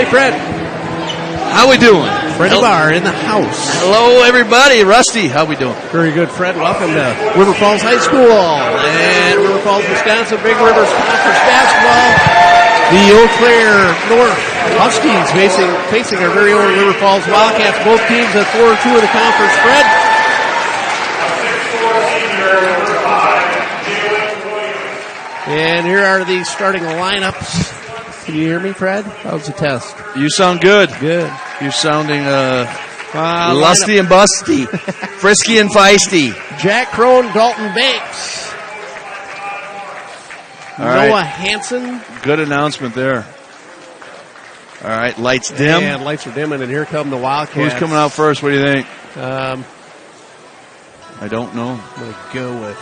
Fred. How we doing? Freddie Barr in the house. Hello, everybody. Rusty, how we doing? Very good, Fred. Welcome to River Falls High School and River Falls, Wisconsin, Big Rivers Conference basketball. The Eau Claire North Huskies facing our very own River Falls Wildcats. Both teams at 4-2 in the conference. Fred. And here are the starting lineups. Can you hear me, Fred? How's the test? You sound good. Good. You're sounding lusty and busty, frisky and feisty. Jack Crone, Dalton Banks, Noah Hansen. Good announcement there. All right, lights dim. And lights are dimming, and here come the Wildcats. Who's coming out first? What do you think? I don't know. I'm going to go with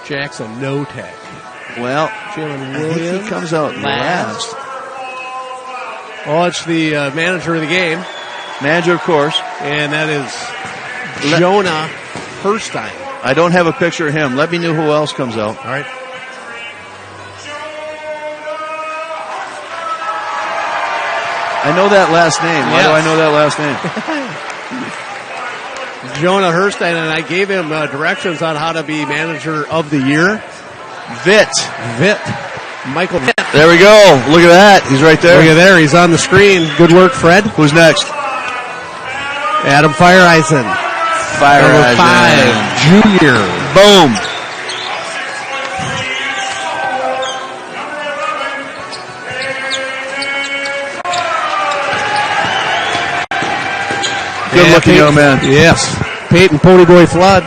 Jackson Notek. Well, Jalen I Williams. think he comes out last. Oh, it's the manager of the game. Manager, of course. And that is Jonah Herstein. I don't have a picture of him. Let me know who else comes out. All right. I know that last name. Why do I know that last name? Jonah Herstein, and I gave him directions on how to be manager of the year. Vitt. Michael Vitt. There we go. Look at that. He's right there. Look at there. He's on the screen. Good work, Fred. Who's next? Adam Fireisen. Number 5, junior. Boom. Good looking young man. Yes. Peyton Ponyboy Flood.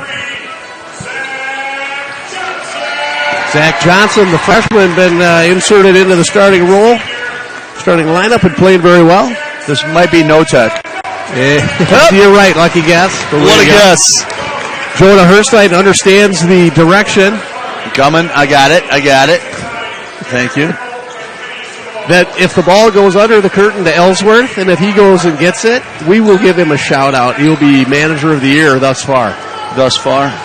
Zach Johnson, the freshman, been inserted into the starting lineup and played very well. This might be Notek. You're right, lucky guess. What a guess. Jonah Herstein understands the direction. Coming, I got it. Thank you. That if the ball goes under the curtain to Ellsworth, and if he goes and gets it, we will give him a shout out. He'll be manager of the year thus far.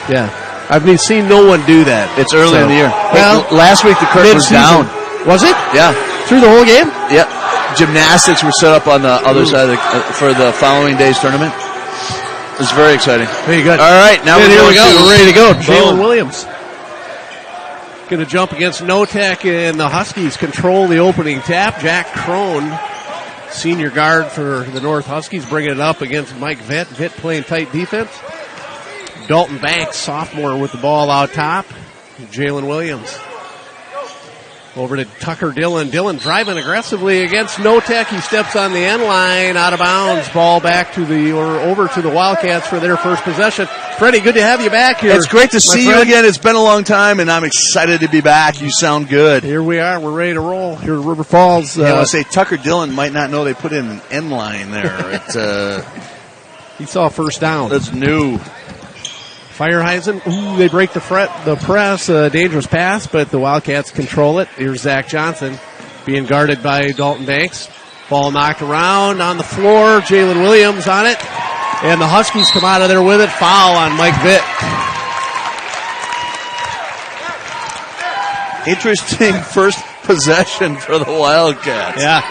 Yeah. I've seen no one do that. It's early in the year. Well, last week the curtain was down. Was it? Yeah. Through the whole game? Yep. Gymnastics were set up on the other side of for the following day's tournament. It was very exciting. Very good. All right, now here we go. We're ready to go. Jalen Williams going to jump against Notek, and the Huskies control the opening tap. Jack Crone, senior guard for the North Huskies, bringing it up against Mike Vitt. Vitt playing tight defense. Dalton Banks, sophomore, with the ball out top. Jalen Williams. Over to Tucker Dillon. Dillon driving aggressively against Notek. He steps on the end line, out of bounds. Ball back over to the Wildcats for their first possession. Freddie, good to have you back here. It's great to see you again. It's been a long time, and I'm excited to be back. You sound good. Here we are. We're ready to roll here at River Falls. I want to say Tucker Dillon might not know they put in an end line there. He saw first down. That's new. Fireheisen, they break the press, dangerous pass, but the Wildcats control it. Here's Zach Johnson being guarded by Dalton Banks. Ball knocked around on the floor. Jalen Williams on it. And the Huskies come out of there with it. Foul on Mike Vitt. Interesting first possession for the Wildcats. Yeah.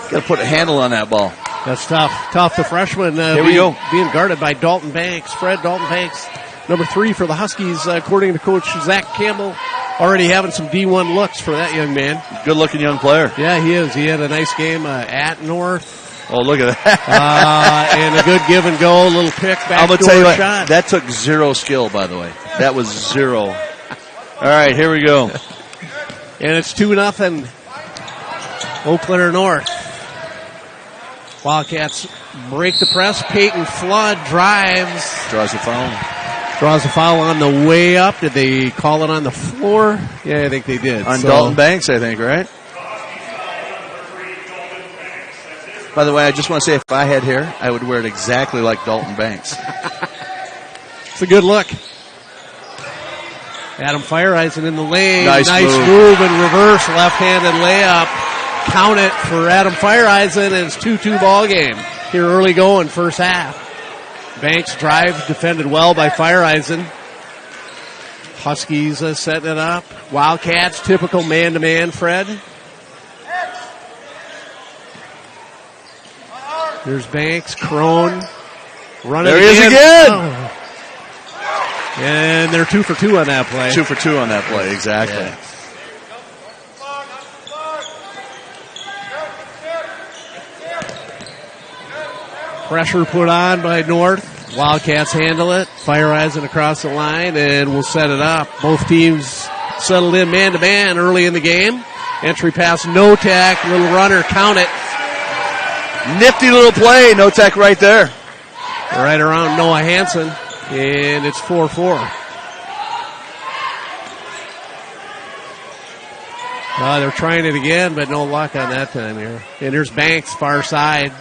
Got to put a handle on that ball. That's tough. The freshman Here we go. Being guarded by Dalton Banks. Dalton Banks, number 3 for the Huskies, according to Coach Zach Campbell. Already having some D1 looks for that young man. Good-looking young player. Yeah, he is. He had a nice game at North. Oh, look at that. And a good give and go, a little pick back. I'm going to tell you what, shot. that took zero skill, by the way. That was zero. All right, here we go. And it's 2-0. Eau Claire North. Wildcats break the press. Peyton Flood drives. Draws a foul on the way up. Did they call it on the floor? Yeah, I think they did. On Dalton Banks, I think, right? By the way, I just want to say, if I had hair, I would wear it exactly like Dalton Banks. It's a good look. Adam Fireheisen in the lane. Nice move in reverse. Left-handed layup. Count it for Adam Fireheisen, and it's 2-2 ball game here early going first half. Banks drive, defended well by Fireheisen. Huskies setting it up. Wildcats, typical man-to-man, Fred. There's Banks, Crone, running there he is again. Oh. And they're 2 for 2 on that play. 2 for 2 on that play, exactly. Yeah. Pressure put on by North. Wildcats handle it. FireEyes across the line, and we'll set it up. Both teams settled in man-to-man early in the game. Entry pass, Notek, little runner, count it. Nifty little play, Notek right there. Right around Noah Hansen, and it's 4-4. They're trying it again, but no luck on that time here. And here's Banks, far side.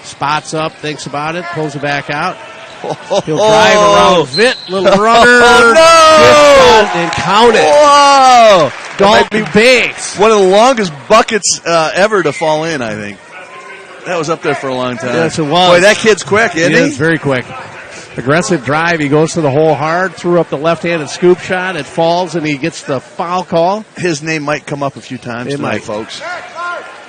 Spots up, thinks about it, pulls it back out. He'll drive around Vitt, little runner. Oh, no! And count it. Whoa! Dalton Banks. One of the longest buckets ever to fall in, I think. That was up there for a long time. Yes, it was. Boy, that kid's quick, isn't he? He is very quick. Aggressive drive. He goes to the hole hard, threw up the left-handed scoop shot. It falls, and he gets the foul call. His name might come up a few times tonight, folks.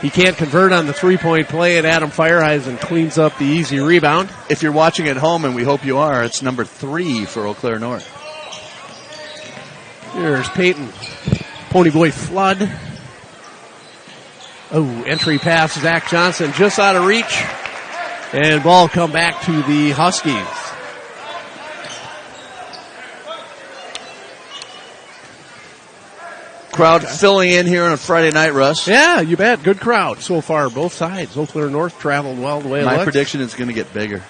He can't convert on the three-point play, and Adam FireEyes cleans up the easy rebound. If you're watching at home, and we hope you are, it's number 3 for Eau Claire North. There's Peyton. Ponyboy Flood. Oh, entry pass, Zach Johnson just out of reach. And ball come back to the Huskies. Crowd filling in here on a Friday night, Russ. Yeah, you bet. Good crowd so far, both sides. Eau Claire North traveled well the way it looks. My prediction is going to get bigger.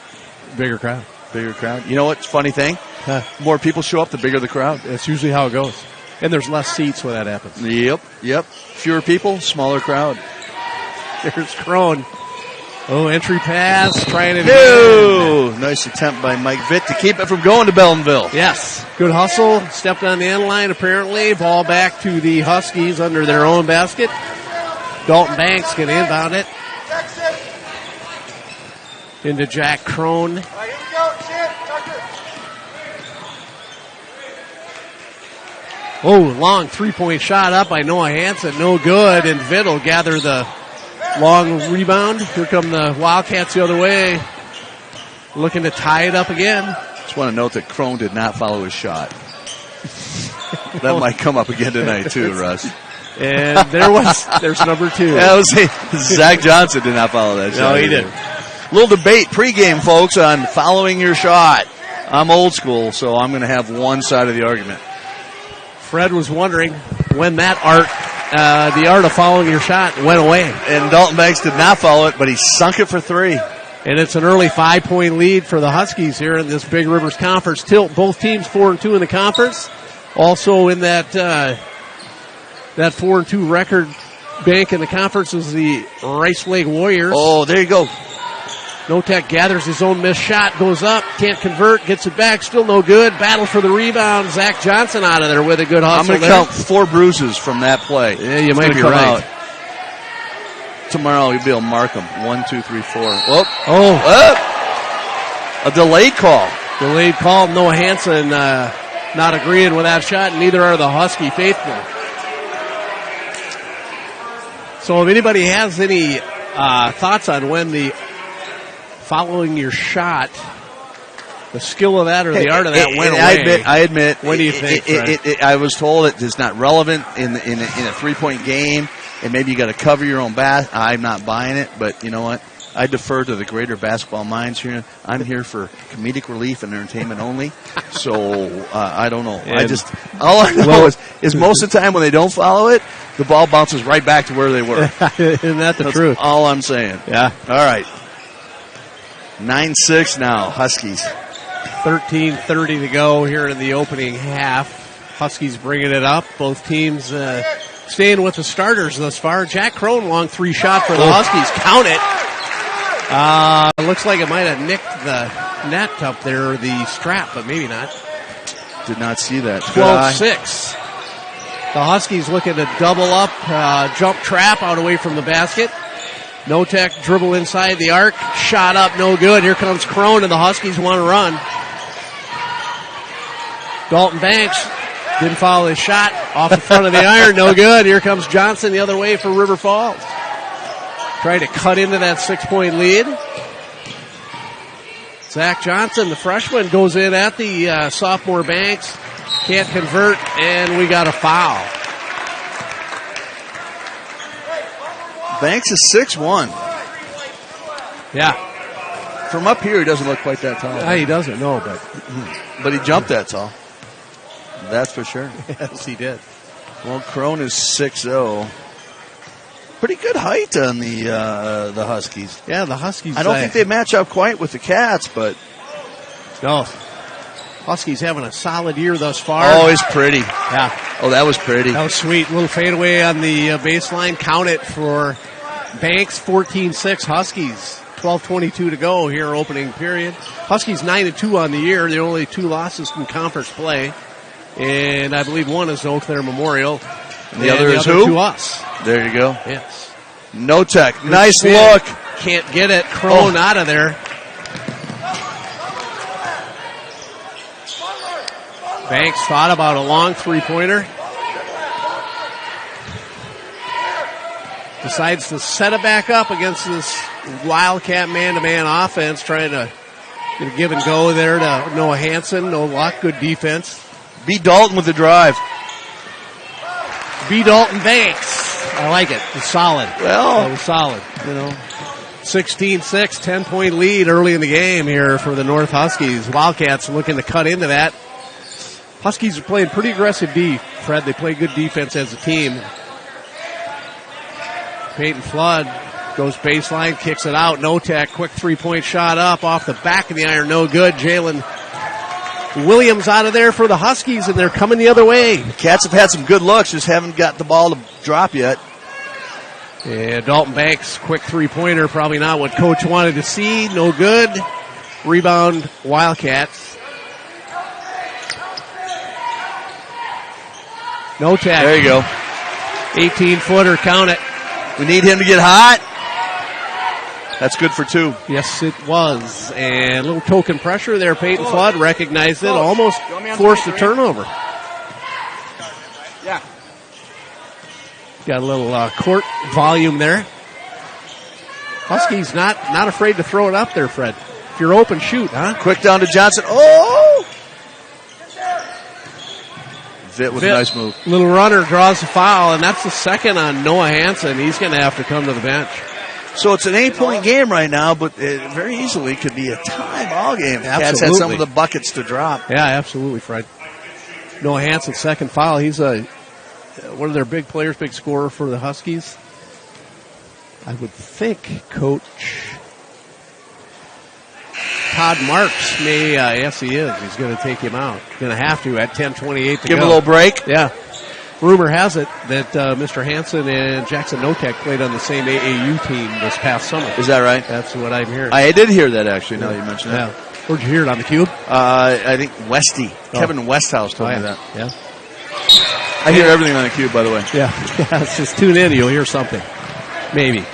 Bigger crowd. Bigger crowd. You know what's funny thing? Huh. More people show up, the bigger the crowd. That's usually how it goes. And there's less seats when that happens. Yep. Fewer people, smaller crowd. There's Crone. Oh, entry pass, trying it No! Nice attempt by Mike Vitt to keep it from going to Beldenville. Yes. Good hustle. Stepped on the end line, apparently. Ball back to the Huskies under their own basket. Dalton Banks can inbound it. Into Jack Crone. Oh, long three-point shot up by Noah Hansen. No good, and Vitt will gather the long rebound. Here come the Wildcats the other way. Looking to tie it up again. Just want to note that Crone did not follow his shot. That might come up again tonight, too, Russ. And there's number 2. That was Zach Johnson did not follow that shot. No, he didn't. Little debate pregame, folks, on following your shot. I'm old school, so I'm going to have one side of the argument. Fred was wondering when that the art of following your shot went away. And Dalton Banks did not follow it, but he sunk it for 3. And it's an early 5-point lead for the Huskies here in this Big Rivers Conference. Tilt, both teams 4-2 in the conference. Also in that 4-2 record bank in the conference is the Rice Lake Warriors. Oh, there you go. Notek gathers his own missed shot, goes up, can't convert, gets it back, still no good. Battle for the rebound. Zach Johnson out of there with a good hustle. I'm going to count 4 bruises from that play. Yeah, you might be right. Tomorrow you'll be able to mark them. 1, 2, 3, 4. Whoop. Oh. A delayed call. Delayed call. Noah Hansen not agreeing with that shot. Neither are the Husky faithful. So if anybody has any thoughts on when the following your shot, the skill of that or the art of that went away. I admit. What do you think, I was told it's not relevant in a 3-point game, and maybe you got to cover your own bat. I'm not buying it, but you know what? I defer to the greater basketball minds here. I'm here for comedic relief and entertainment only. So I don't know. All I know is most of the time when they don't follow it, the ball bounces right back to where they were. Isn't that the truth? All I'm saying. Yeah. All right. 9-6 now, Huskies. 13:30 to go here in the opening half. Huskies bringing it up. Both teams staying with the starters thus far. Jack Crone, long 3 shot for the Huskies. Count it. Looks like it might have nicked the net up there, the strap, but maybe not. Did not see that. 12-6. The Huskies looking to double up, jump trap out away from the basket. Notek dribble inside the arc, shot up, no good. Here comes Crone, and the Huskies want to run. Dalton Banks Didn't follow his shot. Off the front of the iron. No good. Here comes Johnson the other way for River Falls. Trying to cut into that 6-point lead. Zach Johnson, the freshman, goes in at the sophomore Banks. Can't convert, and we got a foul. Banks is 6'1". Yeah. From up here, he doesn't look quite that tall. He doesn't, no, But he jumped that tall. That's for sure. Yes, he did. Well, Crone is 6'0". Pretty good height on the Huskies. Yeah, the Huskies. I don't think they match up quite with the Cats, but no. Huskies having a solid year thus far. Oh, it's pretty. Yeah. Oh, that was pretty. That was sweet. Little fadeaway on the baseline. Count it for Banks. 14-6 Huskies. 12:22 to go here, opening period. Huskies 9-2 on the year. They're only 2 losses in conference play, and I believe one is Eau Claire Memorial. And the other is who? To us. There you go. Yes. Notek. Nice look. Can't get it. Crone out of there. Banks thought about a long three-pointer. Decides to set it back up against this Wildcat man-to-man offense, trying to give and go there to Noah Hansen. No luck. Good defense. B. Dalton with the drive. B. Dalton Banks. I like it. It's solid. Well, it was solid. 16-6, 10-point lead early in the game here for the North Huskies. Wildcats looking to cut into that. Huskies are playing pretty aggressive D, Fred. They play good defense as a team. Peyton Flood goes baseline, kicks it out. Notek, quick three-point shot up off the back of the iron. No good. Jalen Williams out of there for the Huskies, and they're coming the other way. The Cats have had some good looks, just haven't got the ball to drop yet. Yeah, Dalton Banks, quick three-pointer. Probably not what Coach wanted to see. No good. Rebound, Wildcats. Notek. There you go. 18-footer, count it. We need him to get hot. That's good for 2. Yes, it was. And a little token pressure there. Peyton Flood recognized it. Almost forced a turnover. Yeah. Got a little court volume there. Huskies not afraid to throw it up there, Fred. If you're open, shoot, huh? Quick down to Johnson. Oh! Vitt with a nice move. Little runner draws the foul, and that's the second on Noah Hansen. He's going to have to come to the bench. So it's an 8-point game right now, but it very easily could be a tie ball game. Cats had some of the buckets to drop. Yeah, absolutely, Fred. Noah Hansen, second foul. He's one of their big players, big scorer for the Huskies. I would think Coach Todd Marks may, yes he is. He's going to take him out. Going to have to at 10:28 to go. Give him a little break. Yeah. Rumor has it that Mr. Hansen and Jackson Notek played on the same AAU team this past summer. Is that right? That's what I'm hearing. I did hear that, actually, now you mentioned that. Where'd you hear it, on the Cube? I think Westy. Kevin Westhouse told me that. Yeah. I hear everything on the Cube, by the way. Yeah. Just tune in, you'll hear something. Maybe.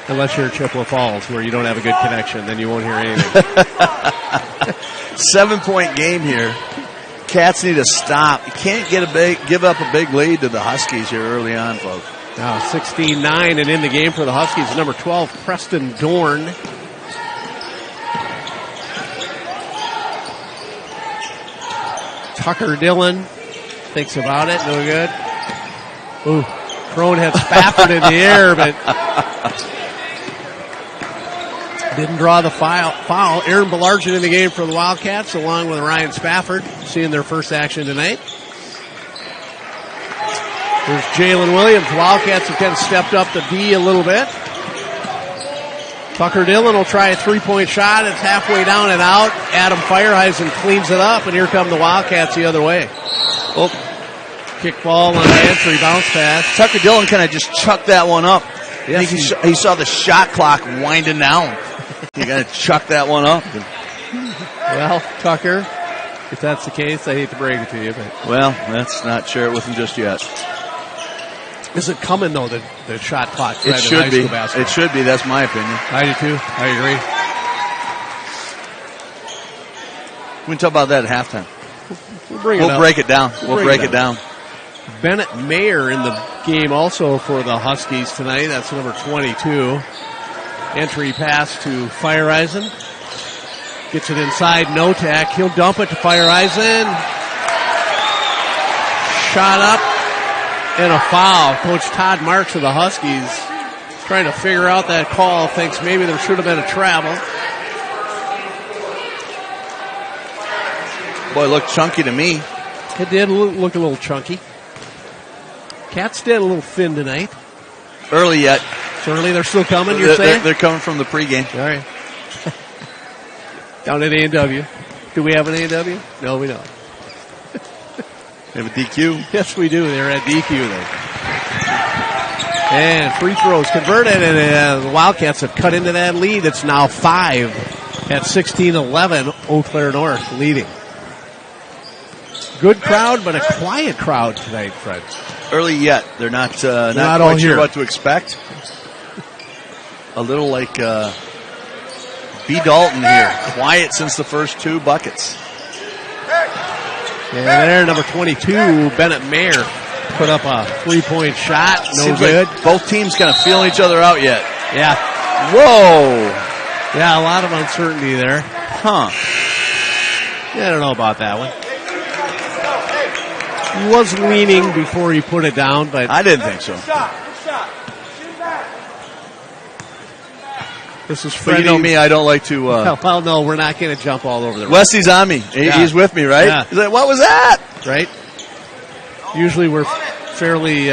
Unless you're at Chippewa Falls, where you don't have a good connection, then you won't hear anything. 7-point game here. Cats need to stop. You can't give up a big lead to the Huskies here early on, folks. Now 16-9, and in the game for the Huskies, number 12, Preston Dorn. Tucker Dillon thinks about it. No good. Ooh, Crone had Spafford in the air, but didn't draw the foul. Aaron Belargin in the game for the Wildcats, along with Ryan Spafford, seeing their first action tonight. There's Jalen Williams. Wildcats have kind of stepped up the D a little bit. Tucker Dillon will try a three-point shot. It's halfway down and out. Adam Fireheisen cleans it up, and here come the Wildcats the other way. Oh, kick ball on the entry, bounce pass. Tucker Dillon kind of just chucked that one up. Yes, he saw the shot clock winding down. You got to chuck that one up. Well, Tucker, if that's the case, I hate to break it to you, but well, let's not share it with him just yet. Is it coming though? The shot clock. It should be. It should be. That's my opinion. I do too. I agree. We can talk about that at halftime. We'll break it down. We'll break it down. Bennett Mayer in the game also for the Huskies tonight. That's number 22. Entry pass to Feiereisen. Gets it inside Notak. He'll dump it to Feiereisen. Shot up and a foul. Coach Todd Marks of the Huskies trying to figure out that call. Thinks maybe there should have been a travel. Boy, it looked chunky to me. It did look a little chunky. Cats did a little thin tonight. Early yet. It's early. They're still coming, you're saying? They're coming from the pregame. All right. Down at A&W. Do we have an A&W? No, we don't. They have a DQ. Yes, we do. They're at DQ there. And free throws converted, and the Wildcats have cut into that lead. It's now 5 at 16-11. Eau Claire North leading. Good crowd, but a quiet crowd tonight, Fred. Early yet. They're not all quite here. sure what to expect. A little like B. Dalton here. Quiet since the first 2 buckets. And there, number 22, Bennett Mayer, put up a 3-point shot. No Seems good. like both teams kind of feeling each other out yet. Yeah. Whoa. Yeah, a lot of uncertainty there. Huh. Yeah, I don't know about that one. He was leaning before he put it down, but I didn't think so. This is But Freddie. you know me, I don't like to... well, no, we're not going to jump all over the road. Wesley's on me. He's with me, right? Yeah. He's like, what was that? Right? Usually we're fairly...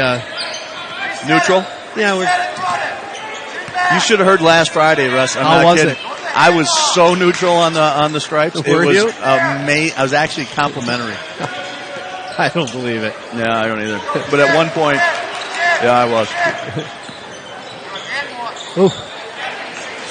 Neutral? Yeah, we're... You should have heard last Friday, Russ. I'm How not was kidding. it? I was so neutral on the stripes. Were it was you? I was actually complimentary. I don't believe it. No, I don't either. But at one point, yeah, I was. Ooh.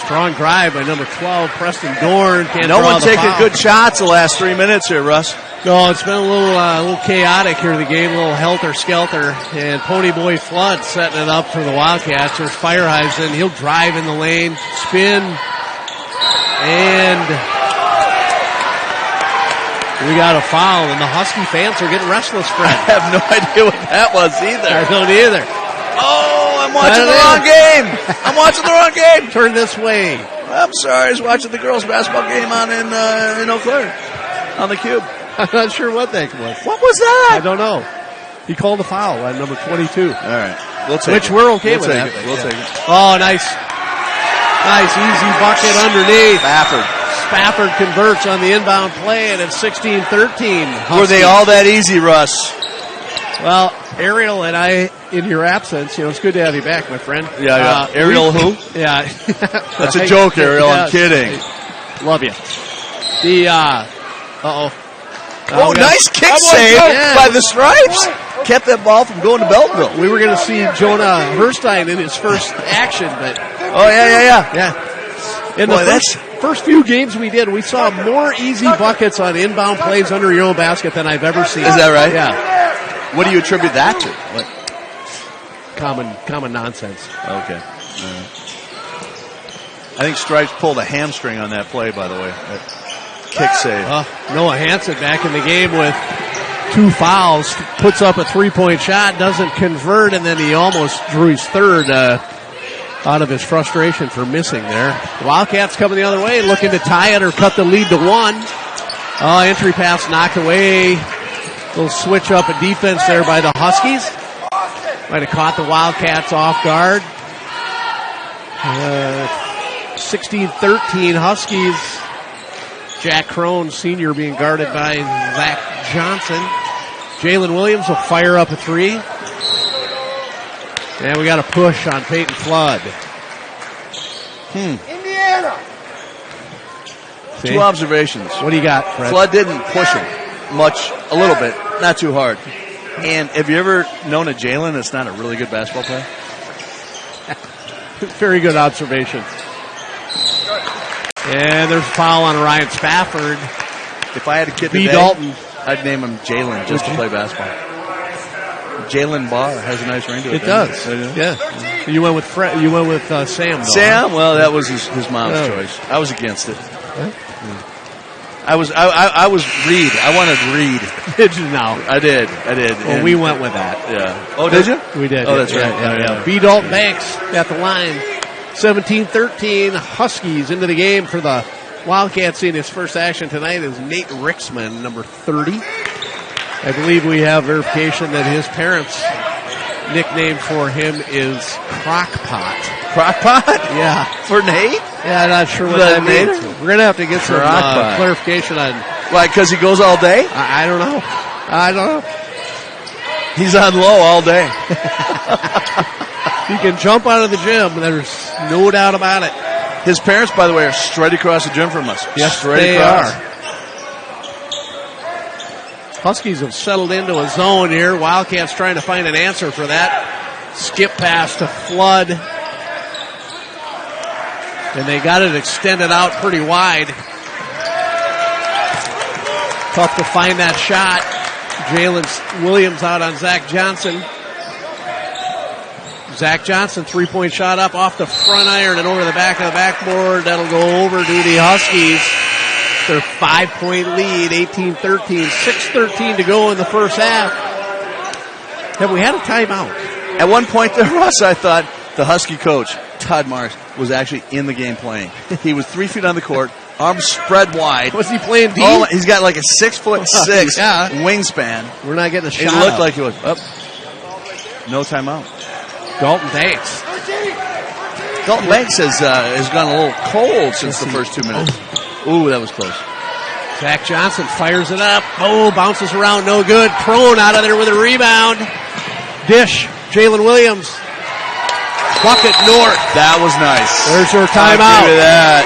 Strong drive by number 12, Preston Dorn. Can't No draw one the taking foul. good shots the last 3 minutes here, Russ. No, it's been a little chaotic here in the game, a little helter-skelter. And Ponyboy Flood setting it up for the Wildcats. There's Feiereisen. He'll drive in the lane, spin, and we got a foul. And the Husky fans are getting restless, Fred. I have no idea what that was either. I don't either. Oh, I'm watching the wrong game. I'm watching the wrong game. Turn this way. I'm sorry. I was watching the girls' basketball game on in Eau Claire on the Cube. I'm not sure what that was. What was that? I don't know. He called a foul on number 22. All right. We'll take Which it. we're okay We'll with take that. it. We'll take it. Oh, nice. Nice, easy bucket underneath. Spafford converts on the inbound play, and it's 16-13. Were they all that easy, Russ? Well, Ariel and I, in your absence, it's good to have you back, my friend. Yeah. Ariel who? Yeah. That's a joke, Ariel. I'm kidding. Love you. The, uh-oh. Oh, nice kick save by the Stripes. Kept that ball from going to Beltonville. We were going to see Jonah Herstein in his first action, but... Oh, yeah. Yeah. In the first few games we did, we saw more easy buckets on inbound plays under your own basket than I've ever seen. Is that right? Yeah. What do you attribute that to? What? Common nonsense. Okay. I think Stripes pulled a hamstring on that play, by the way. That kick save. Noah Hansen back in the game with 2 fouls, puts up a 3-point shot, doesn't convert, and then he almost drew his third out of his frustration for missing there. The Wildcats coming the other way, looking to tie it or cut the lead to 1. Entry pass knocked away. Little switch up a defense there by the Huskies. Might have caught the Wildcats off guard. 16-13 Huskies. Jack Crone, senior, being guarded by Zach Johnson. Jalen Williams will fire up a 3. And we got a push on Peyton Flood. Indiana. See? 2 observations. What do you got, Fred? Flood didn't push him much, a little bit, not too hard. And have you ever known a Jalen that's not a really good basketball player? Very good observation. And there's a foul on Ryan Spafford. If I had a kid today, Dalton, I'd name him Jalen just to play basketball. Jalen Barr has a nice ring to it. It does. Yeah. You went with You went with Sam. Though, Sam? Well, that was his mom's choice. I was against it. I was Reed. I wanted Reed. Did you now? I did. Well, we went with that. Yeah. Oh, did you? We did. Oh, that's right. Yeah. B. Dalton Banks at the line. 17-13 Huskies into the game for the Wildcats. In his first action tonight is Nate Rixman, number 30. I believe we have verification that his parents' nickname for him is Crockpot. Crockpot? Yeah. For Nate? Yeah, I'm not sure what that means. We're going to have to get some clarification on. Why, because he goes all day? I don't know. He's on low all day. He can jump out of the gym. There's no doubt about it. His parents, by the way, are straight across the gym from us. Yes, straight they across. are. Huskies have settled into a zone here. Wildcats trying to find an answer for that. Skip pass to Flood. And they got it extended out pretty wide. Tough to find that shot. Jalen Williams out on Zach Johnson. Zach Johnson, 3-point shot up off the front iron and over the back of the backboard. That'll go over to the Huskies. Their 5-point lead, 18-13, 6:13 to go in the first half. Have we had a timeout? At one point there, Russ, I thought the Husky coach, Todd Marks, was actually in the game playing. He was 3 feet on the court, arms spread wide. Was he playing D? Oh, he's got like a 6'6" yeah. wingspan. We're not getting a shot. It looked up. like he was up. No timeout. Dalton Banks. Dalton Banks has gone a little cold since the first 2 minutes. Ooh, that was close. Zach Johnson fires it up. Oh, bounces around, no good. Crone out of there with a rebound. Dish, Jalen Williams. Bucket north. That was nice. There's your timeout. I'll give you that.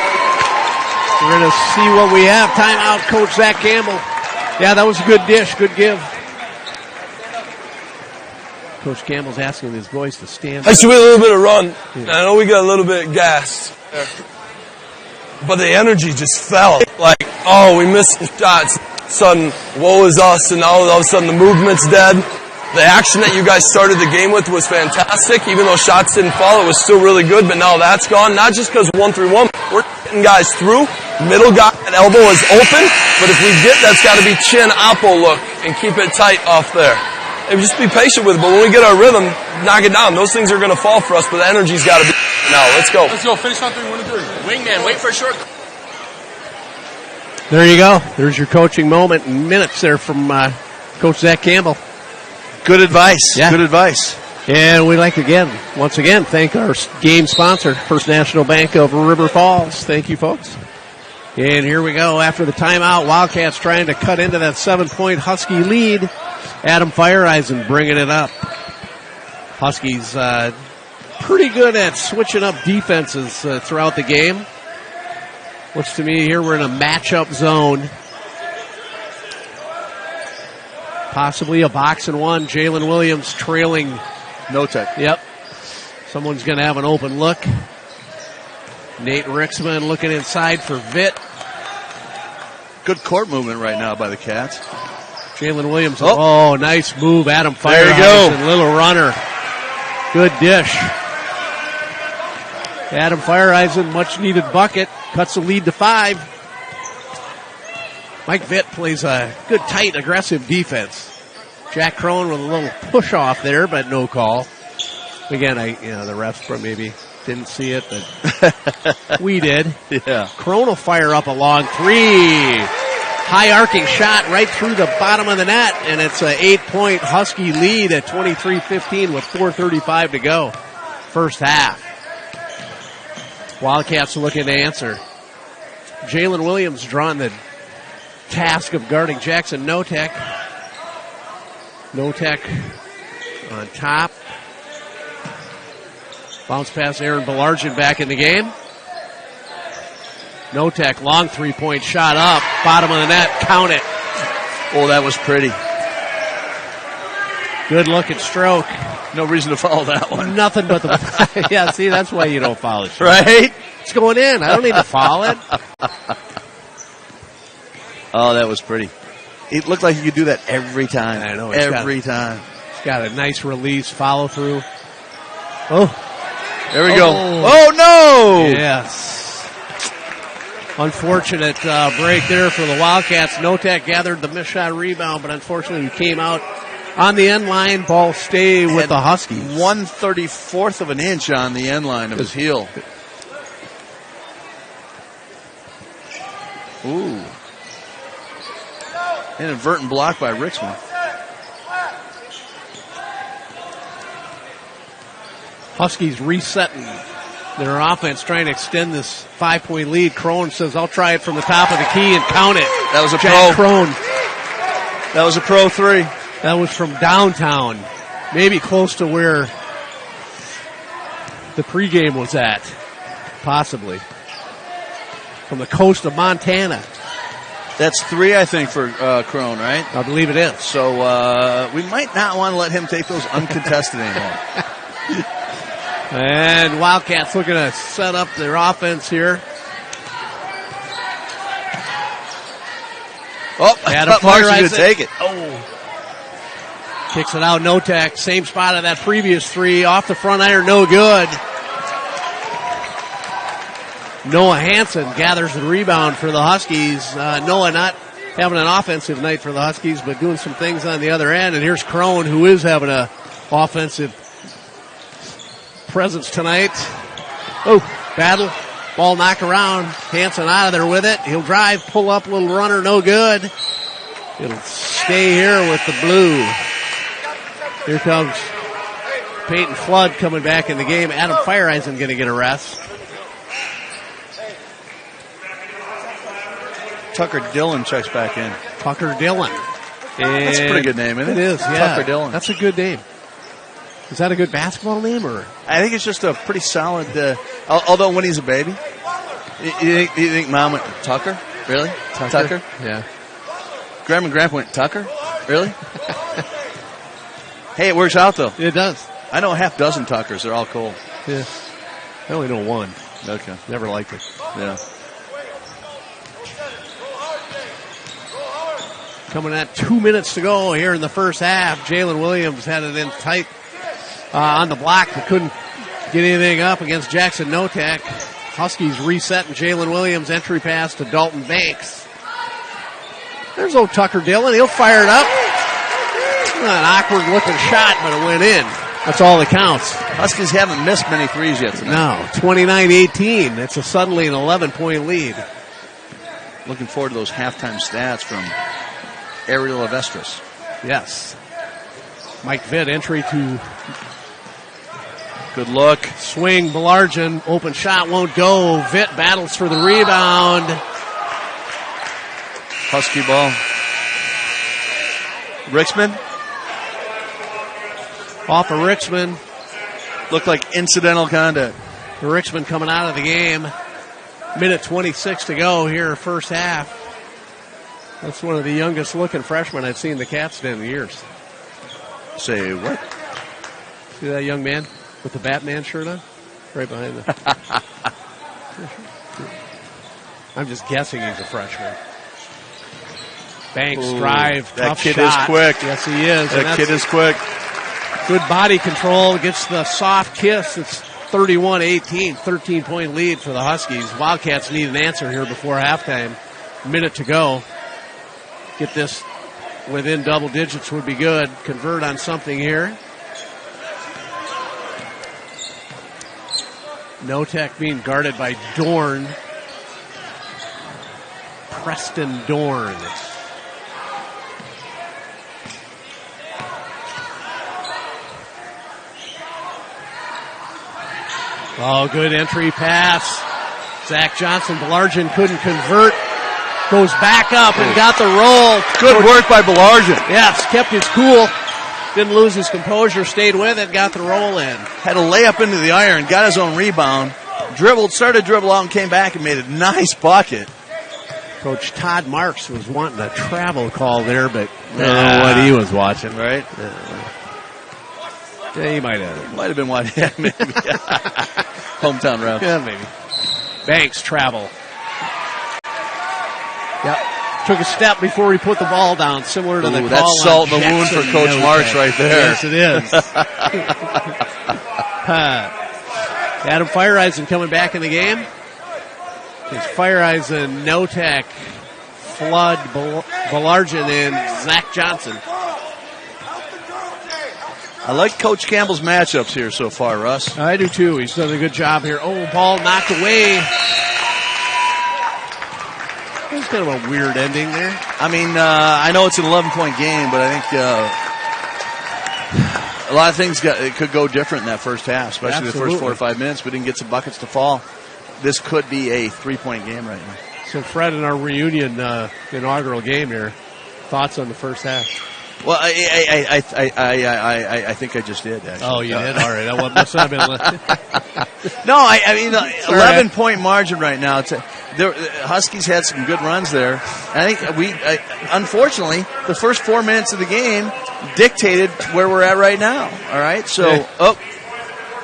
We're going to see what we have. Timeout, Coach Zach Campbell. Yeah, that was a good dish. Good give. Coach Campbell's asking his boys to stand up. Actually, we had a little bit of run. Yeah. I know we got a little bit gassed there. But the energy just fell. Like, oh, we missed the shots. Sudden, woe is us, and now all of a sudden the movement's dead. The action that you guys started the game with was fantastic. Even though shots didn't fall, it was still really good, but now that's gone. Not just because 1-3-1. We're getting guys through. Middle guy at elbow is open, but if we get that's got to be chin oppo look and keep it tight off there. And just be patient with it, but when we get our rhythm, knock it down. Those things are going to fall for us, but the energy's got to be now. Let's go. Let's go. Finish on 3, 1 and 3. Wingman, wait for a short. There you go. There's your coaching moment in minutes there from Coach Zach Campbell. Good advice. Yeah. Good advice. And we'd like to once again, thank our game sponsor, First National Bank of River Falls. Thank you, folks. And here we go. After the timeout, Wildcats trying to cut into that 7-point Husky lead. Adam Feiereisen bringing it up. Huskies pretty good at switching up defenses throughout the game. Looks to me here we're in a matchup zone. Possibly a box and one. Jalen Williams trailing. No-tech. Yep. Someone's going to have an open look. Nate Rixman looking inside for Vitt. Good court movement right now by the Cats. Jalen Williams. Oh, nice move. Adam Feiereisen. There you go. Little runner. Good dish. Adam Feiereisen, much needed bucket. Cuts the lead to 5. Mike Vitt plays a good, tight, aggressive defense. Jack Crone with a little push off there, but no call. Again, the refs maybe didn't see it, but we did. Yeah. Crone will fire up a long 3. High arcing shot right through the bottom of the net, and it's an 8-point Husky lead at 23-15 with 4:35 to go. First half. Wildcats are looking to answer. Jalen Williams drawn the task of guarding Jackson Notek. Notek on top. Bounce pass Aaron Belargin back in the game. Notek, long 3-point shot up. Bottom of the net, count it. Oh, that was pretty. Good looking stroke. No reason to foul that one. Nothing but the... Yeah, see, that's why you don't foul it. Right? It's going in. I don't need to foul it. Oh, that was pretty. It looked like you could do that every time. I know. Every time. It's got a nice release, follow through. Oh. There we go. Oh, no! Yes. Unfortunate break there for the Wildcats. Notek gathered the missed shot rebound, but unfortunately he came out on the end line. Ball stay with the Huskies. 1/34 of an inch on the end line of his heel. Ooh. Inadvertent block by Richmond. Huskies resetting their offense, trying to extend this 5-point lead. Crone says, I'll try it from the top of the key and count it. That was a Jack pro. Crone. That was a pro 3. That was from downtown, maybe close to where the pregame was at, possibly. From the coast of Montana. That's 3, I think, for Crone, right? I believe it is. So we might not want to let him take those uncontested anymore. And Wildcats looking to set up their offense here. Oh, I thought Marks was going to take it. Oh. Kicks it out, Notek. Same spot of that previous 3. Off the front iron, no good. Noah Hansen gathers the rebound for the Huskies. Noah not having an offensive night for the Huskies, but doing some things on the other end. And here's Crone, who is having an offensive presence tonight. Oh, battle. Ball knocked around. Hansen out of there with it. He'll drive, pull up, little runner, no good. It'll stay here with the blue. Here comes Peyton Flood coming back in the game. Adam Fireeisen going to get a rest. Tucker Dillon checks back in. Tucker Dillon. That's a pretty good name, isn't it? It is, yeah. Tucker Dillon. That's a good name. Is that a good basketball name, or? I think it's just a pretty solid. Although when he's a baby, you think Mom went Tucker? Really? Tucker? Yeah. Grandma and Grandpa went Tucker? Really? Hey, it works out though. It does. I know a half dozen Tuckers. They're all cool. Yeah. I only know one. Okay. Never liked it. Yeah. Coming at 2 minutes to go here in the first half. Jalen Williams had it in tight on the block, but couldn't get anything up against Jackson Notek. Huskies resetting Jalen Williams. Entry pass to Dalton Banks. There's old Tucker Dillon. He'll fire it up. An awkward looking shot, but it went in. That's all that counts. Huskies haven't missed many threes yet tonight. No, 29-18. It's suddenly an 11-point lead. Looking forward to those halftime stats from Ariel Avestris. Yes. Mike Vitt, entry to good look. Swing, Belargin. Open shot won't go. Vitt battles for the rebound. Husky ball. Rixman. Off of Rixman. Looked like incidental conduct. Rixman coming out of the game. Minute 26 to go here, first half. That's one of the youngest looking freshmen I've seen the Cats in years. Say what? See that young man with the Batman shirt on? Right behind the. I'm just guessing he's a freshman. Banks drive. That tough kid shot. is quick. Yes, he is. That kid is quick. Good body control. Gets the soft kiss. It's 31-18, 13-point lead for the Huskies. Wildcats need an answer here before halftime. Minute to go. Get this within double digits would be good. Convert on something here. Notek being guarded by Dorn. Preston Dorn. Oh, good entry pass. Zach Johnson, Belargin couldn't convert. Goes back up and got the roll. Good work by Belargin. Yes, kept his cool. Didn't lose his composure, stayed with it, got the roll in. Had a layup into the iron, got his own rebound, dribbled, started to dribble out and came back and made a nice bucket. Coach Todd Marks was wanting a travel call there, but I don't know what he was watching. Right? Yeah, he might have. Might have been watching. Yeah, maybe. Hometown refs. Yeah, maybe. Banks travel. Yep. Took a step before he put the ball down, similar to the call. That's salt in the wound for Coach Marks right there. Yes, it is. Adam Fireeisen coming back in the game. It's Fireisen, Notek, Flood, Belargin, and Zach Johnson. I like Coach Campbell's matchups here so far, Russ. I do too. He's done a good job here. Oh, ball knocked away. It was kind of a weird ending there. I mean, I know it's an 11-point game, but I think a lot of things could go different in that first half, especially Absolutely. the first 4 or 5 minutes. We didn't get some buckets to fall. This could be a 3-point game right now. So, Fred, in our reunion inaugural game here, thoughts on the first half? Well, I think I just did, actually. Oh, you did? All right. That must not have been. No, I mean, 11-point margin right now. The Huskies had some good runs there. I think unfortunately, the first 4 minutes of the game dictated where we're at right now. All right, so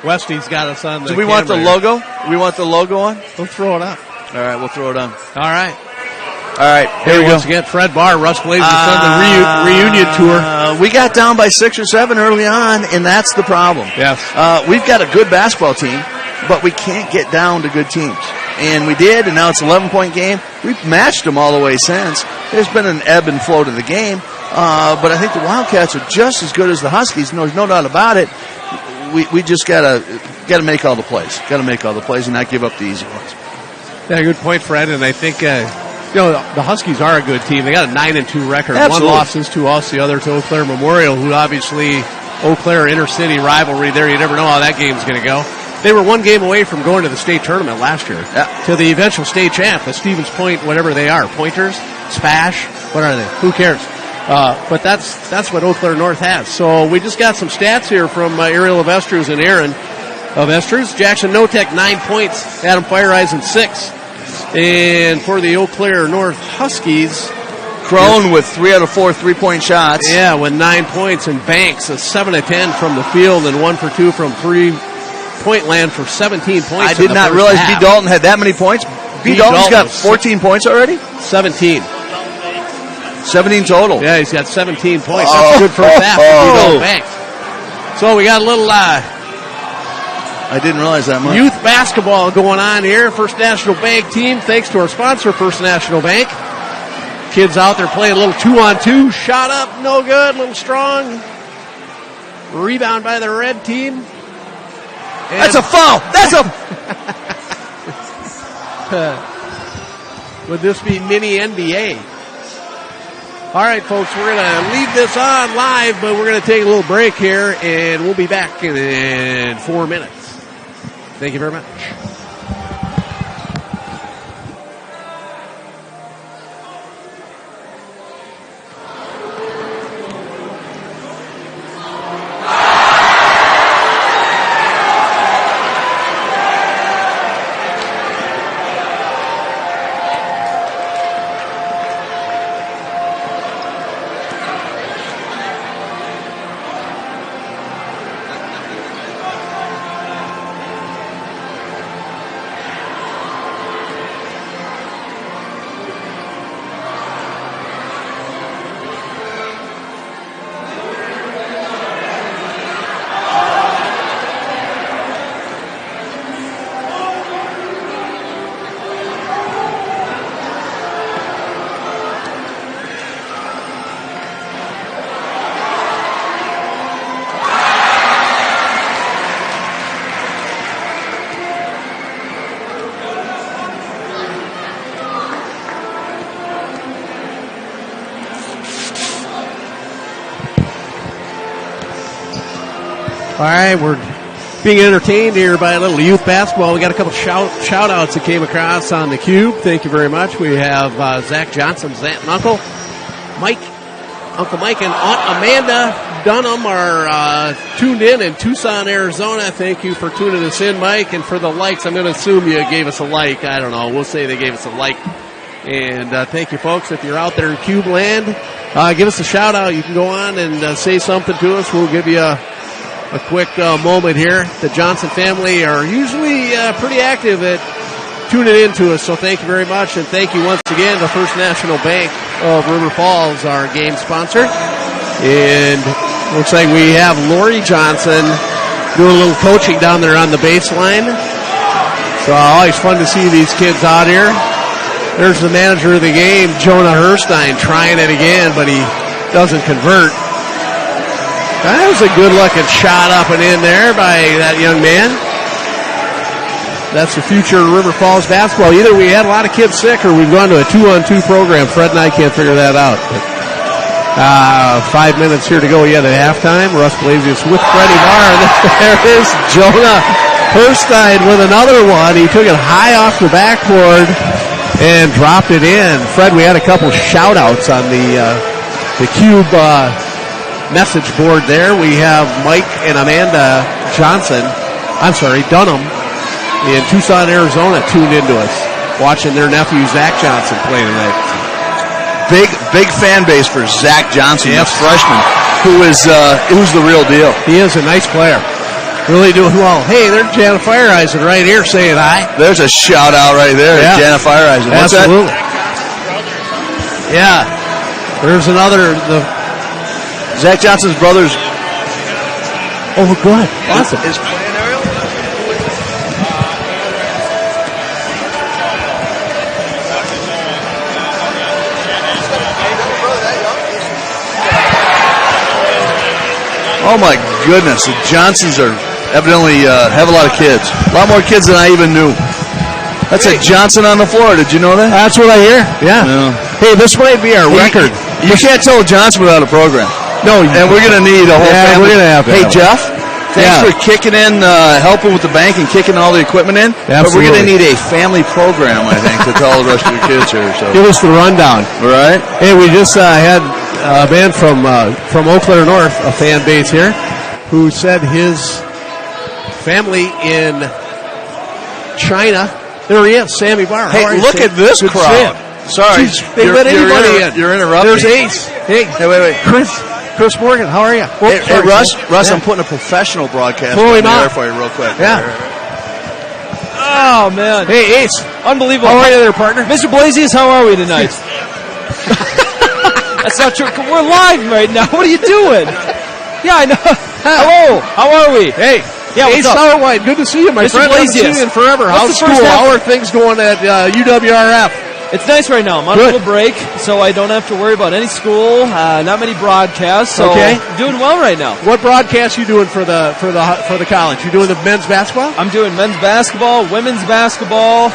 Westy's got us on the. Do we want the logo? Do we want the logo on? We'll throw it up. All right, we'll throw it on. All right. All right, here we go. Once again, Fred Barr, Russ Blazers on the reunion tour. We got down by 6 or 7 early on, and that's the problem. Yes. We've got a good basketball team, but we can't get down to good teams. And we did, and now it's an 11-point game. We've matched them all the way since. There's been an ebb and flow to the game. But I think the Wildcats are just as good as the Huskies. There's no doubt about it. We just gotta make all the plays. Got to make all the plays and not give up the easy ones. Yeah, good point, Fred. And I think the Huskies are a good team. They got a 9-2 record. Absolutely. One loss is to us, the other to Eau Claire Memorial, who obviously Eau Claire intercity rivalry there. You never know how that game's going to go. They were one game away from going to the state tournament last year. Yeah. To the eventual state champ, the Stevens Point, whatever they are, Pointers, Spash, what are they? Who cares? But that's what Eau Claire North has. So we just got some stats here from Ariel of Estrus and Aaron of Estrus. Jackson Notek 9 points, Adam Fireisen 6. And for the Eau Claire North Huskies, Crone with 3 out of 4 3-point shots. yeah, with 9 points, and Banks a 7 of 10 from the field and 1 for 2 from 3-point land for 17 points. I did not realize B. Dalton had that many points. B. Dalton's got 14 points already? 17. 17 total. Yeah, he's got 17 points. That's good for a half for B. Dalton Banks. So we got a little I didn't realize that much. youth basketball going on here. First National Bank team, thanks to our sponsor, First National Bank. Kids out there playing a little 2-on-2. Shot up, no good, a little strong. Rebound by the red team. And That's a foul. That's a. would this be mini NBA? All right, folks, we're going to leave this on live, but we're going to take a little break here, and we'll be back in 4 minutes. Thank you very much. All right, we're being entertained here by a little youth basketball. We got a couple shout outs that came across on the cube. Thank you very much. We have Zach Johnson's aunt and uncle, Uncle Mike and Aunt Amanda Dunham are tuned in Tucson, Arizona. Thank you for tuning us in, Mike. And for the likes, I'm going to assume you gave us a like. I don't know. We'll say they gave us a like. And thank you, folks. If you're out there in Cube land, give us a shout out. You can go on and say something to us. We'll give you a quick moment here. The Johnson family are usually pretty active at tuning in to us, so thank you very much. And thank you once again to First National Bank of River Falls, our game sponsor. And looks like we have Lori Johnson doing a little coaching down there on the baseline. So always fun to see these kids out here. There's the manager of the game, Jonah Herstein, trying it again, but he doesn't convert. That was a good-looking shot up and in there by that young man. That's the future of River Falls basketball. Either we had a lot of kids sick or we've gone to a 2-on-2 program. Fred and I can't figure that out. But, 5 minutes here to go yet at halftime. Russ Blasius with Freddie Barr. There is Jonah Herstein with another one. He took it high off the backboard and dropped it in. Fred, we had a couple shout-outs on the Cube message board there. We have Mike and Amanda Dunham in Tucson, Arizona, tuned into us, watching their nephew Zach Johnson play tonight. Big fan base for Zach Johnson, the freshman, who's the real deal. He is a nice player. Really doing well. Hey, there's Jana Fireisen right here saying hi. There's a shout out right there, Jana Fireisen. What's Absolutely. that? Yeah. There's another. Zach Johnson's brother's. Oh, good. Awesome. Is playing Ariel? Oh my goodness, the Johnsons are evidently have a lot of kids. A lot more kids than I even knew. That's a Johnson on the floor. Did you know that? That's what I hear. Yeah. Hey, this might be our record. You can't tell a Johnson without a program. No, and we're going to need a whole family. We're going to have to. Hey, Jeff, thanks for kicking in, helping with the bank and kicking all the equipment in. Absolutely. But we're going to need a family program, I think, to tell the rest of the kids here. So. Give us the rundown. All right. Hey, we just had a man from Eau Claire North, a fan base here, who said his family in China. There he is, Sammy Barr. Hey, look at this crowd. Sorry. They let anybody in. You're interrupting. There's Ace. Hey, wait. Chris Morgan, how are you? Hey, Russ, I'm putting a professional broadcast on there for you real quick. Yeah. Oh, man. Hey, Ace. Unbelievable. How are you there, partner? Mr. Blasius, how are we tonight? That's not true. We're live right now. What are you doing? Yeah, I know. Hello. How are we? Hey. Yeah, Ace Sauerwein, good to see you, my Mr. friend. Haven't seen you in forever. How's school? How are things going at UWRF? It's nice right now. I'm on a little break, so I don't have to worry about any school, not many broadcasts. So doing well right now. What broadcasts you doing for the college? You doing the men's basketball? I'm doing men's basketball, women's basketball,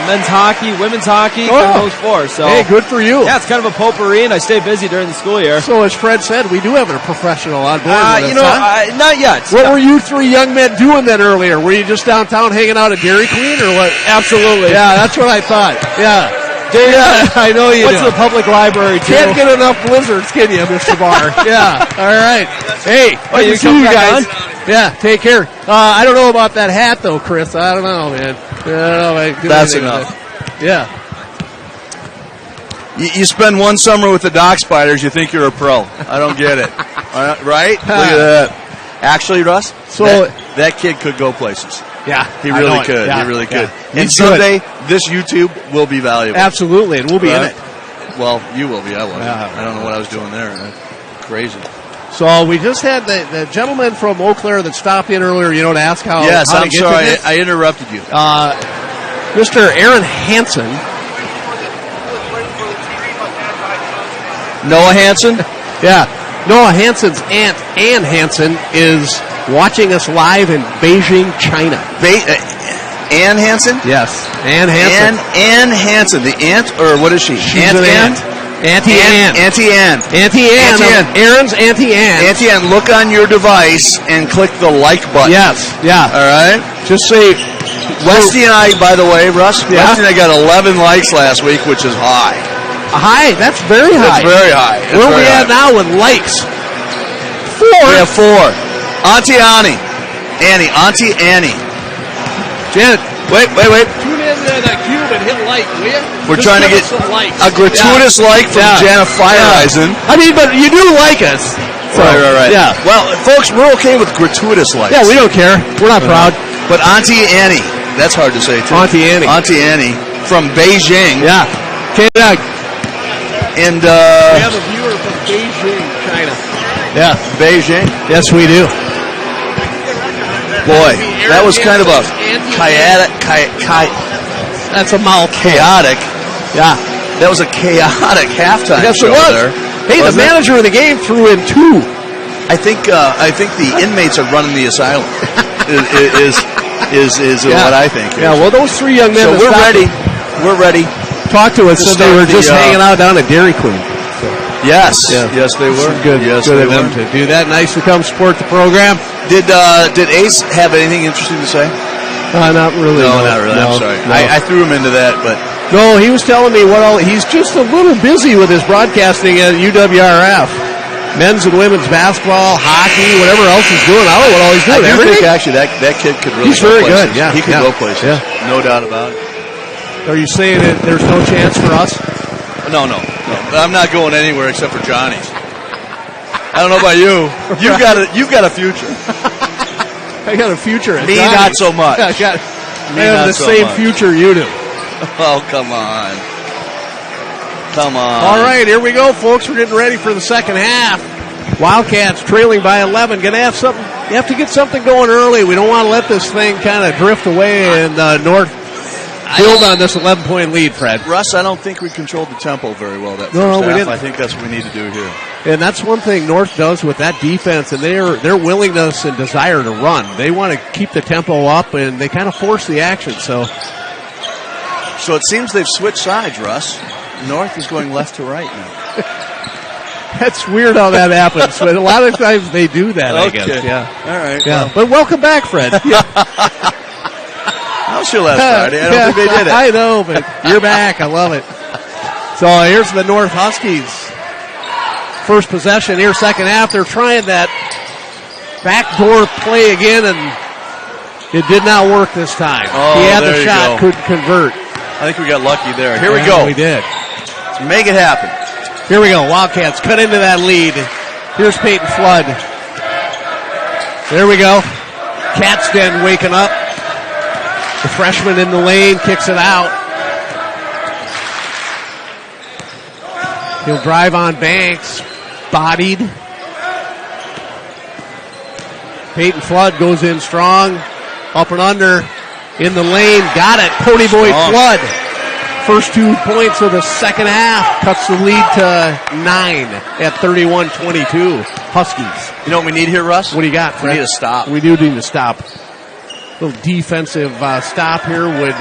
men's hockey, women's hockey, those four. So hey, good for you. Yeah, it's kind of a potpourri, and I stay busy during the school year. So as Fred said, we do have a professional on board. With us, not yet. What were you three young men doing then earlier? Were you just downtown hanging out at Dairy Queen or what? Absolutely. Yeah, that's what I thought. Yeah. Yeah, I know you went to the public library, too. Can't get enough blizzards, can you, Mr. Barr? Yeah, all right. Hey, good to see you guys. Yeah, take care. I don't know about that hat, though, Chris. I don't know, man. That's enough. Yeah. You spend one summer with the Dock Spiders, you think you're a pro. I don't get it. Right? Look at that. Actually, Russ, so that kid could go places. Yeah, he really could. Yeah, he really could. Yeah. And someday, this YouTube will be valuable. Absolutely, and we'll be in it. Well, you will be. I won't. I don't know what I was doing there. Crazy. So we just had the gentleman from Eau Claire that stopped in earlier, to ask how. Yes, how I'm to get sorry. to this. I interrupted you. Mr. Aaron Hansen. Noah Hansen? Yeah. Noah Hansen's aunt, Ann Hansen, is watching us live in Beijing, China. Ann Hansen? Yes. Ann Hansen. Ann Hansen. The aunt, or what is she? She's an aunt. Auntie Ann. Auntie Ann. Auntie Ann. Aaron's Auntie Ann. Auntie Ann, look on your device and click the like button. Yes. Yeah. All right? Just say... Westy and I, by the way, Russ, Westy and I got 11 likes last week, which is high. High? That's very high. That's very high. Where are we at now with likes? 4. We have 4. Auntie Annie. Auntie Annie. Janet, wait. Tune in to the cube and hit like, will you? We're trying to get a gratuitous like from Jana Fireisen. I mean, but you do like us. So, right. Yeah. Well, folks, we're okay with gratuitous likes. Yeah, we don't care. We're not proud. But Auntie Annie, that's hard to say, too. Auntie Annie from Beijing. Yeah. Okay, and we have a viewer from Beijing, China. Yeah. Beijing? Yes, we do. Boy, that was kind of a That's a mouth. chaotic. Yeah, that was a chaotic halftime Yes, show it was. there. Hey, the Wasn't it? manager of the game threw in 2. I think the inmates are running the asylum. is what I think. Yeah, well, those 3 young men. So that we're stopped ready. We're ready. Talked to us, To said they start were just the, hanging out down at Dairy Queen. Yes, Yeah. yes, they were. Good, Yes, good they of them were. to do that. Nice to come support the program. Did Ace have anything interesting to say? Not really. No, not really. I'm sorry. No. I threw him into that, but No, he was telling me he's just a little busy with his broadcasting at UWRF. Men's and women's basketball, hockey, whatever else he's doing. I don't know what all he's I doing. do Everything? think actually that kid could really He's go very places. good, yeah, He could yeah, go places. yeah. No doubt about it. Are you saying that there's no chance for us? No. I'm not going anywhere except for Johnny's. I don't know about you. You've got a future. I got a future. At Me, Johnny's. not so much. I have not the so same much. future you do. Oh, come on. Come on. All right, here we go, folks. We're getting ready for the second half. Wildcats trailing by 11. Going to have something. You have to get something going early. We don't want to let this thing kind of drift away and North build on this 11-point lead, Fred. Russ, I don't think we controlled the tempo very well that No, first we half. didn't. I think that's what we need to do here. And that's one thing North does with that defense and their willingness and desire to run. They want to keep the tempo up, and they kind of force the action. So So it seems they've switched sides, Russ. North is going left to right now. that's weird how that happens. But a lot of times they do that, I guess. Okay. Yeah. All right. Yeah. Well, But welcome back, Fred. Yeah. I was here last Friday. I don't think they did it. I know, but you're back. I love it. So here's the North Huskies. First possession here, second half. They're trying that backdoor play again, and it did not work this time. Oh, he had there the you shot, go. couldn't convert. I think we got lucky there. Here we Yeah, go. We did. Let's make it happen. Here we go. Wildcats cut into that lead. Here's Peyton Flood. There we go. Catsden waking up. The freshman in the lane kicks it out. He'll drive on Banks. Bodied. Peyton Flood goes in strong. Up and under. In the lane. Got it. Ponyboy Flood. First 2 points of the second half. Cuts the lead to 9 at 31-22. Huskies. You know what we need here, Russ? What do you got, Fred? We need a stop. We do need to stop. Little defensive stop here would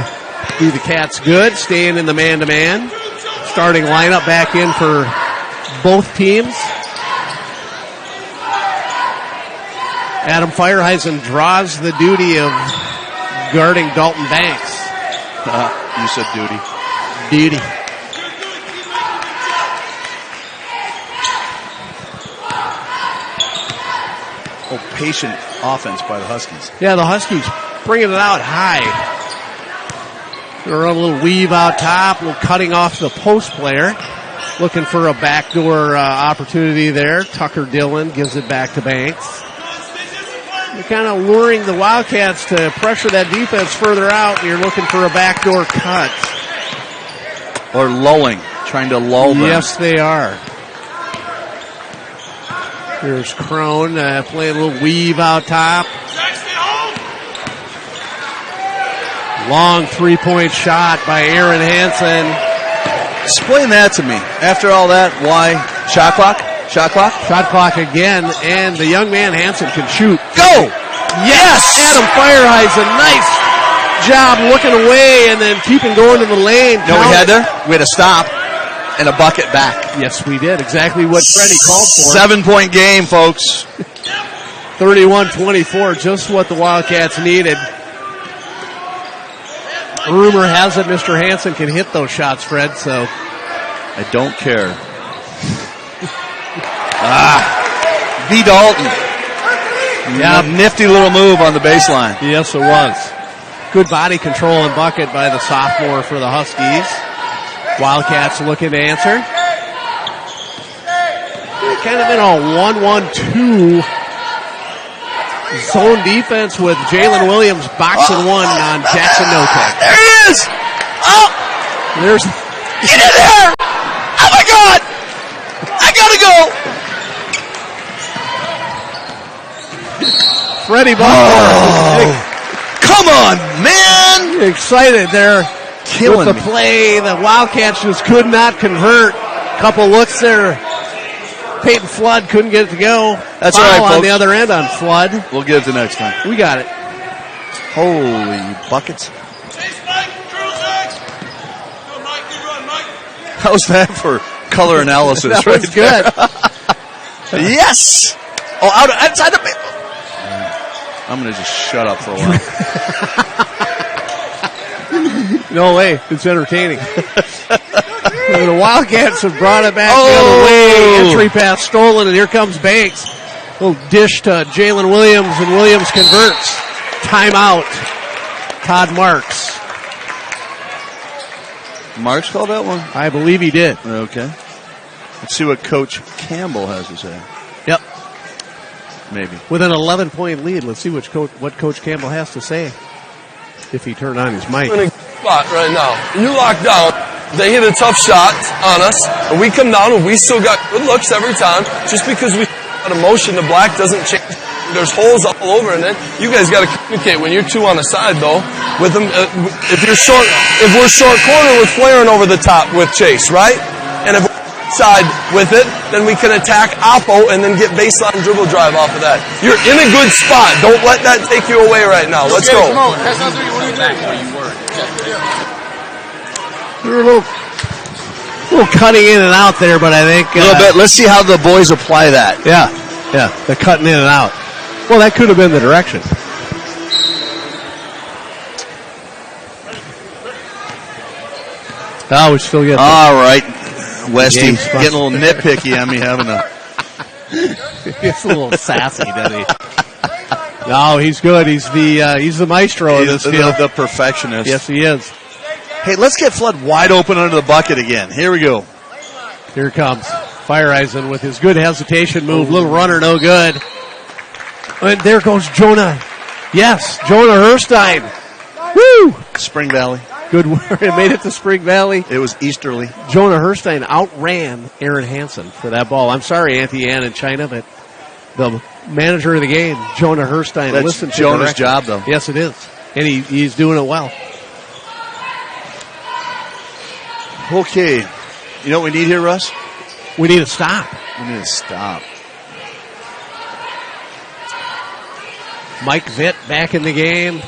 do the Cats good. Staying in the man-to-man. Starting lineup back in for both teams. Adam Feierheisen draws the duty of guarding Dalton Banks. You said duty. Duty. Oh, patient offense by the Huskies. Yeah, the Huskies bringing it out high. Gonna run a little weave out top, a little cutting off the post player. Looking for a backdoor opportunity there. Tucker Dillon gives it back to Banks. You're kind of luring the Wildcats to pressure that defense further out. And you're looking for a backdoor cut. Or lulling, trying to lull them. Yes, they are. Here's Crone playing a little weave out top. Long three-point shot by Aaron Hansen. Explain that to me. After all that, why? Shot clock? Shot clock? Shot clock again, and the young man Hansen can shoot. Go! Yes! Adam Feierheisen, nice job looking away and then keeping going to the lane. You know what we had there? We had a stop and a bucket back. Yes, we did. Exactly what Freddie called for. 7-point game, folks. 31-24, just what the Wildcats needed. Rumor has it Mr. Hansen can hit those shots, Fred, so. I don't care. B. Dalton. Yeah. Nifty little move on the baseline. Yes, it was. Good body control and bucket by the sophomore for the Huskies. Wildcats looking to answer. Kind of in a 1-1-2 zone defense with Jalen Williams boxing one on Jackson Notek. There he is! Oh! There's Get in there! Oh my God! I gotta go! Freddie Buckner. Come on, man! Excited there. Killing with the me. play. The Wildcats just could not convert. Couple looks there. Peyton Flood couldn't get it to go. That's Foul all right, folks. on the other end on Flood. We'll get it the next time. We got it. Holy buckets. How's that for color analysis? That right was good. there? Yes! Oh, outside the... I'm going to just shut up for a while. No way. It's entertaining. The Wildcats have brought it back the other way. Entry pass stolen, and here comes Banks. Little dish to Jalen Williams, and Williams converts. Timeout. Todd Marks. Marks called that one? I believe he did. Okay. Let's see what Coach Campbell has to say. Yep. Maybe. With an 11-point lead, let's see what Coach Campbell has to say. If he turned on his mic. In a spot right now. You lock down. They hit a tough shot on us, and we come down, and we still got good looks every time. Just because we got a motion to black doesn't change. There's holes all over, and then you guys got to communicate when you're two on the side, though. With them, if we're short corner, we're flaring over the top with Chase, right? And if we're side with it, then we can attack Oppo and then get baseline dribble drive off of that. You're in a good spot. Don't let that take you away right now. Let's go. We were a little cutting in and out there, but I think A little bit. Let's see how the boys apply that. Yeah, the cutting in and out. Well, that could have been the direction. Oh, we still get all right, Westy, Game's getting a little nitpicky on me having a... He's a little sassy, doesn't he? No, he's good. He's the maestro of this deal. The perfectionist. Yes, he is. Hey, let's get Flood wide open under the bucket again. Here we go. Here comes Fireisen with his good hesitation move. Little runner, no good. And there goes Jonah. Yes, Jonah Herstein. Woo! Spring Valley. Good work. It made it to Spring Valley. It was easterly. Jonah Herstein outran Aaron Hansen for that ball. I'm sorry, Auntie Ann in China, but the manager of the game, Jonah Herstein, That's listened to Jonah's direction. job, though. Yes, it is. And he's doing it well. Okay. You know what we need here, Russ? We need a stop. We need to stop. Mike Vitt back in the game.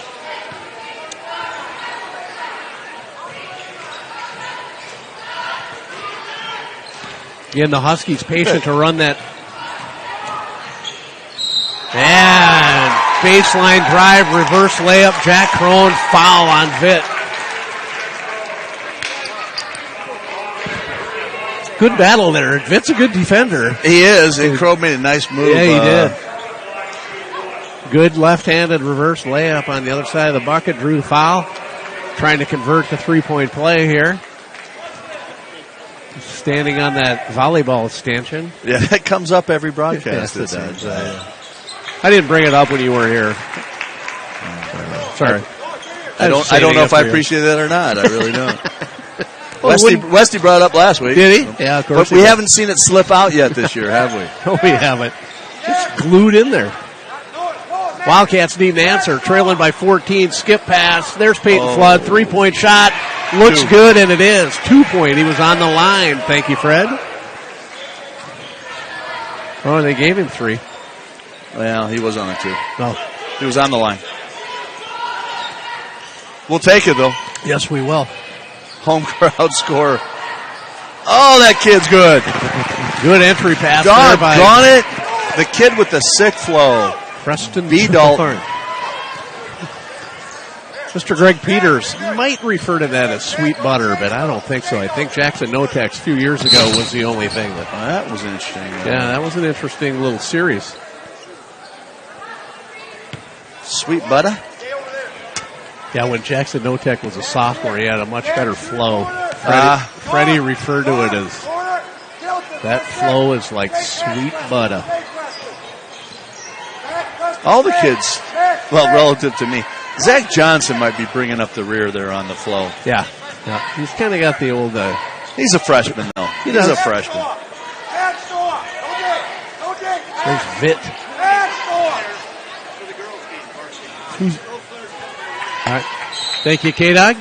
Again, the Huskies patient to run that. And baseline drive, reverse layup, Jack Crone, foul on Vitt. Good battle there. Vitt's a good defender. He is, and Crow made a nice move. Yeah, he did. Good left-handed reverse layup on the other side of the bucket. Drew the foul. Trying to convert the three-point play here. Standing on that volleyball stanchion. Yeah, that comes up every broadcast. Yes, it does. I didn't bring it up when you weren't here. Sorry. I don't know if I appreciate that or not. I really don't. Well, Westy brought it up last week. Did he? Yeah, of course. But we haven't seen it slip out yet this year, have we? No, we haven't. It's glued in there. Wildcats need an answer. Trailing by 14. Skip pass. There's Peyton Flood. 3-point shot. Looks good, and it is. 2-point. He was on the line. Thank you, Fred. Oh, they gave him 3. Well, he was on it, too. Oh. He was on the line. We'll take it, though. Yes, we will. Home crowd score. Oh, that kid's good. Good entry pass there by Gone it. The kid with the sick flow. Preston B. Dalton. Mr. Greg Peters might refer to that as sweet butter, but I don't think so. I think Jackson Notex a few years ago was the only thing that was interesting. Yeah, that was an interesting little series. Sweet butter? Yeah, when Jackson Notek was a sophomore, he had a much better flow. Freddie referred to it as that flow is like sweet butter. All the kids, well, relative to me, Zach Johnson might be bringing up the rear there on the flow. Yeah. He's kind of got the old... he's a freshman, though. He's a freshman. There's Vitt. All right. Thank you, K-Dog.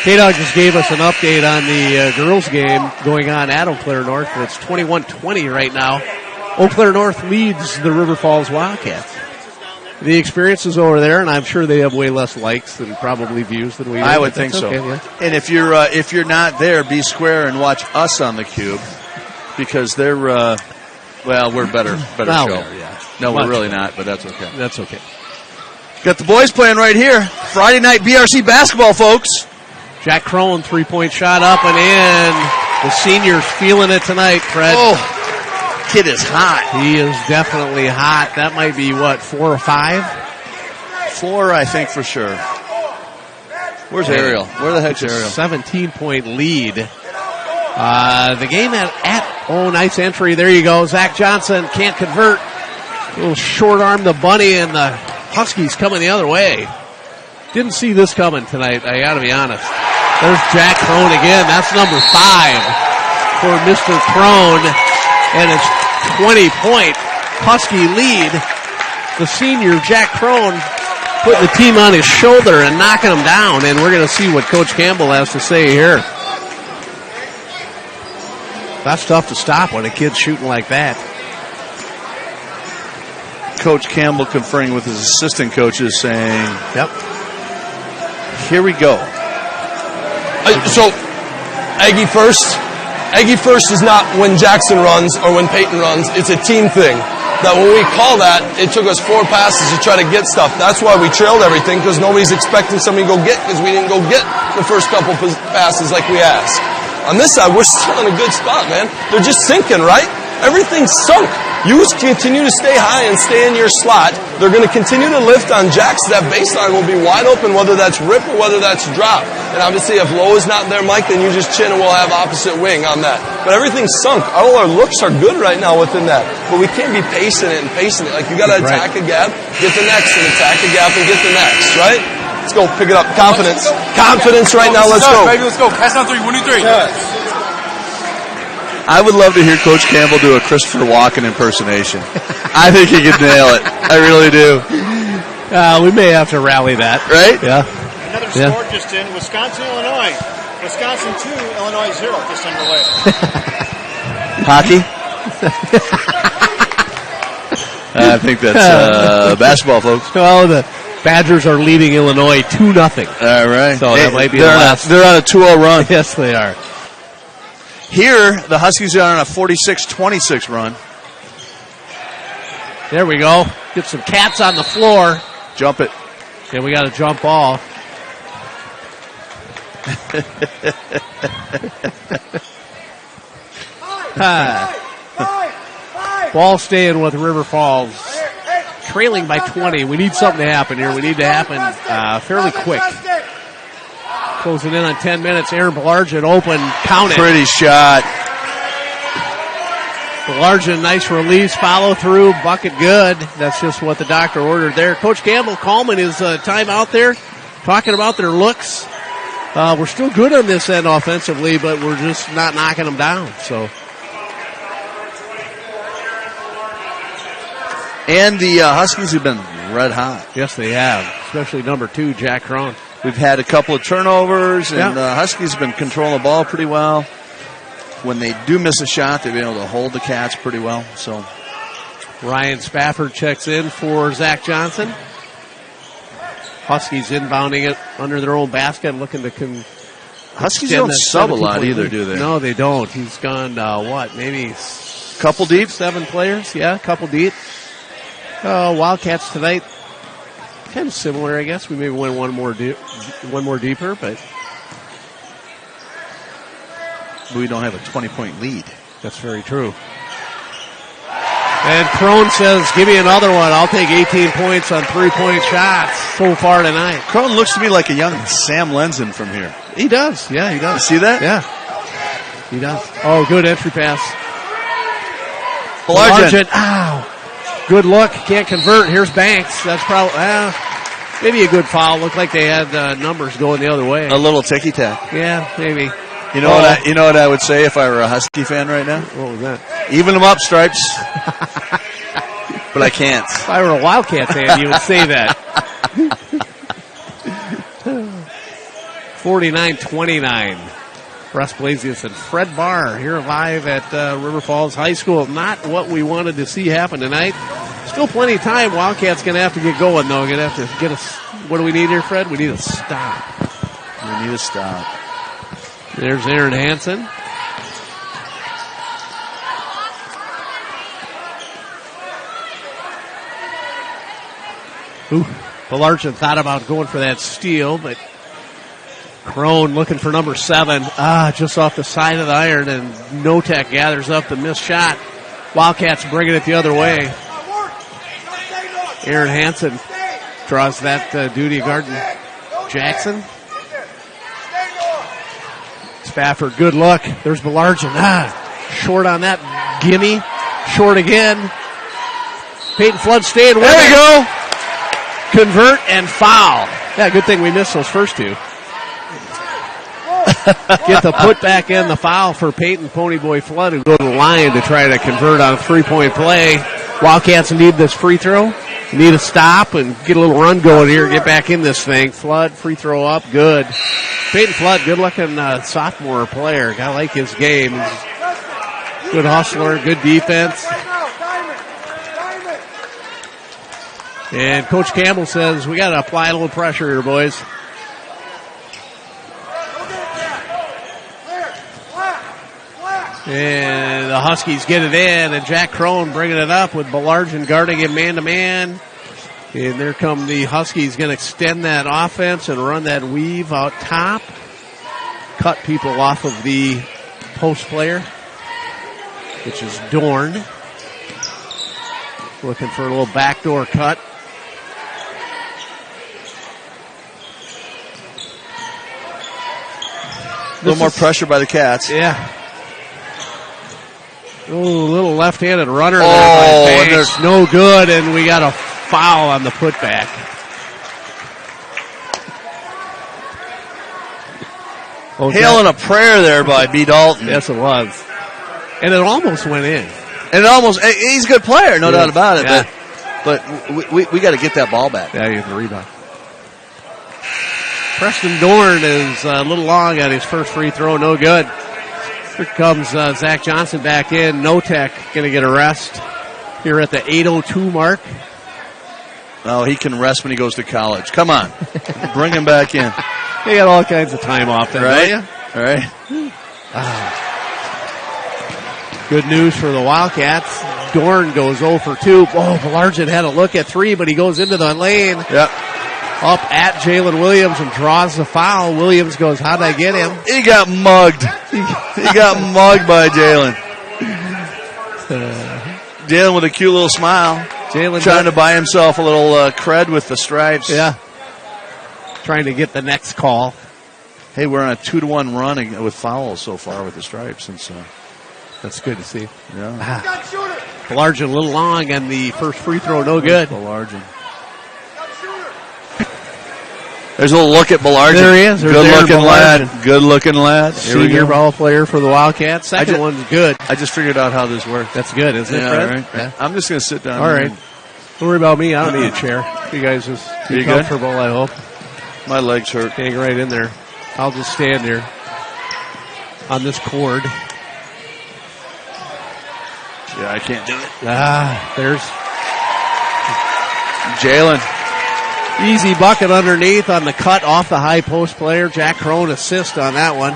K-Dog just gave us an update on the girls' game going on at Eau Claire North. It's 21-20 right now. Eau Claire North leads the River Falls Wildcats. The experience is over there, and I'm sure they have way less likes and probably views than we do. I would think so. Okay, yeah. And if you're not there, be square and watch us on the Cube, because they're we're better show. Yeah. No, we're really not, but that's okay. That's okay. Got the boys playing right here. Friday night BRC basketball, folks. Jack Crone, 3-point shot up and in. The seniors feeling it tonight, Fred. Oh. Kid is hot. He is definitely hot. That might be, 4 or 5? 4, I think, for sure. Where's Ariel? Where the heck's Ariel? 17-point lead. The game nice entry. There you go. Zach Johnson can't convert. A little short arm the bunny, and the Huskies coming the other way. Didn't see this coming tonight, I got to be honest. There's Jack Crone again. That's number 5 for Mr. Crone. And it's 20-point Husky lead. The senior, Jack Crone, putting the team on his shoulder and knocking them down. And we're going to see what Coach Campbell has to say here. That's tough to stop when a kid's shooting like that. Coach Campbell conferring with his assistant coaches saying, Yep. Here we go. So, Aggie first. Aggie first is not when Jackson runs or when Peyton runs. It's a team thing. That when we call that, it took us 4 passes to try to get stuff. That's why we trailed everything, because nobody's expecting somebody to go get, because we didn't go get the first couple passes like we asked. On this side, we're still in a good spot, man. They're just sinking, right? Everything's sunk. You continue to stay high and stay in your slot. They're going to continue to lift on Jacks. That baseline will be wide open, whether that's rip or whether that's drop. And obviously, if low is not there, Mike, then you just chin and we'll have opposite wing on that. But everything's sunk. All our looks are good right now within that. But we can't be pacing it. Like, you got to attack a gap, get the next, and attack a gap and get the next, right? Let's go. Pick it up. Confidence. Confidence right now. Let's go. Baby, let's go. Pass on 3. 1, 2, 3. Yeah. I would love to hear Coach Campbell do a Christopher Walken impersonation. I think he could nail it. I really do. We may have to rally that. Right? Yeah. Another score just in. Wisconsin, Illinois. Wisconsin 2, Illinois 0 just underway. Hockey? I think that's basketball, folks. Well, the Badgers are leading Illinois 2-0. All right. So that might be the they're last. They're on a 2-0 run. Yes, they are. Here, the Huskies are on a 46-26 run. There we go. Get some cats on the floor. Jump it. And we got a jump ball. Ball staying with River Falls. Trailing by 20. We need something to happen here. We need to happen fairly quick. Closing in on 10 minutes. Aaron Belargin open. Count it. Pretty shot. Belargin, nice release. Follow through. Bucket good. That's just what the doctor ordered there. Coach Campbell calming his time out there. Talking about their looks. We're still good on this end offensively, but we're just not knocking them down. So. And the Huskies have been red hot. Yes, they have. Especially number 2, Jack Crone. We've had a couple of turnovers, and the Huskies have been controlling the ball pretty well. When they do miss a shot, they've been able to hold the Cats pretty well. So, Ryan Spafford checks in for Zach Johnson. Huskies inbounding it under their own basket, looking to Huskies don't sub a lot either, do they? No, they don't. He's gone, maybe couple deep? 7 players? Yeah, a couple deep. Wildcats tonight, kind of similar, I guess. We maybe went one more deeper, but we don't have a 20-point lead. That's very true. And Crone says, give me another one. I'll take 18 points on 3-point shots so far tonight. Crone looks to me like a young Sam Lenzen from here. He does. Yeah, he does. You see that? Yeah. He does. Oh, good entry pass. Belargin. Ow. Good look. Can't convert. Here's Banks. That's probably maybe a good foul. Looked like they had numbers going the other way. A little ticky-tack. Yeah, maybe. You know what I would say if I were a Husky fan right now? What was that? Even them up, Stripes. But I can't. If I were a Wildcat fan, you would say that. 49-29. Russ Blasius and Fred Barr here live at River Falls High School. Not what we wanted to see happen tonight. Still plenty of time. Wildcats going to have to get going, though. Going to have to get us. What do we need here, Fred? We need a stop. We need a stop. There's Aaron Hansen. Ooh, Belargin thought about going for that steal, but Crone looking for number 7. Just off the side of the iron, and Notek gathers up the missed shot. Wildcats bringing it the other way. Aaron Hansen draws that duty guarding Jackson. Spafford, good look. There's Belargin. Short on that. Gimme. Short again. Peyton Flood staying with There we go. Convert and foul. Yeah, good thing we missed those first two. Get the put back in the foul for Peyton Ponyboy Flood, who go to the line to try to convert on a 3-point play. Wildcats need this free throw. Need a stop and get a little run going here. Get back in this thing. Flood, free throw up. Good. Peyton Flood, good looking sophomore player. I like his game. Good hustler, good defense. And Coach Campbell says, we got to apply a little pressure here, boys. And the Huskies get it in, and Jack Crone bringing it up with Belargin guarding him man-to-man. And there come the Huskies, going to extend that offense and run that weave out top. Cut people off of the post player, which is Dorn. Looking for a little backdoor cut. A little more pressure by the Cats. Yeah. Oh, a little left-handed runner Oh, there by and Banks. No good, and we got a foul on the putback. Hailing a prayer there by B. Dalton. Yes, it was. And it almost went in. And it almost, he's a good player, no Yeah. doubt about it. Yeah. But we got to get that ball back. Yeah, you get the rebound. Preston Dorn is a little long at his first free throw. No good. Here comes Zach Johnson back in. Notek going to get a rest here at the 8:02 mark. Oh, he can rest when he goes to college. Come on. Bring him back in. They got all kinds of time off there, Right? don't All right. you? Good news for the Wildcats. Dorn goes 0 for 2. Oh, Belargin had a look at 3, but he goes into the lane. Yep. Up at Jalen Williams and draws the foul. Williams goes, how'd I get him? He got mugged. He got mugged by Jalen. Jalen with a cute little smile. Jalen Trying to buy himself a little cred with the stripes. Yeah. Trying to get the next call. Hey, we're on a 2-1 run with fouls so far with the stripes. And so, That's good to see. yeah. Belargin a little long, and the first free throw no good. Belargin. There's a little look at Belargin. There he is. There's Good Aaron looking lad. Belargin. Good looking lad. Here we Senior go. ball player for the Wildcats. Second one's good. I just figured out how this works. That's good, isn't it, Fred? Right. Yeah. I'm just going to sit down. All here right. Don't worry about me. I don't need a chair. You guys just be You good? comfortable, I hope. and My legs hurt. Hang right in there. I'll just stand here on this cord. Yeah, I can't do it. There's Jalen. easy bucket underneath on the cut off the high post player. Jack Crone assist on that one.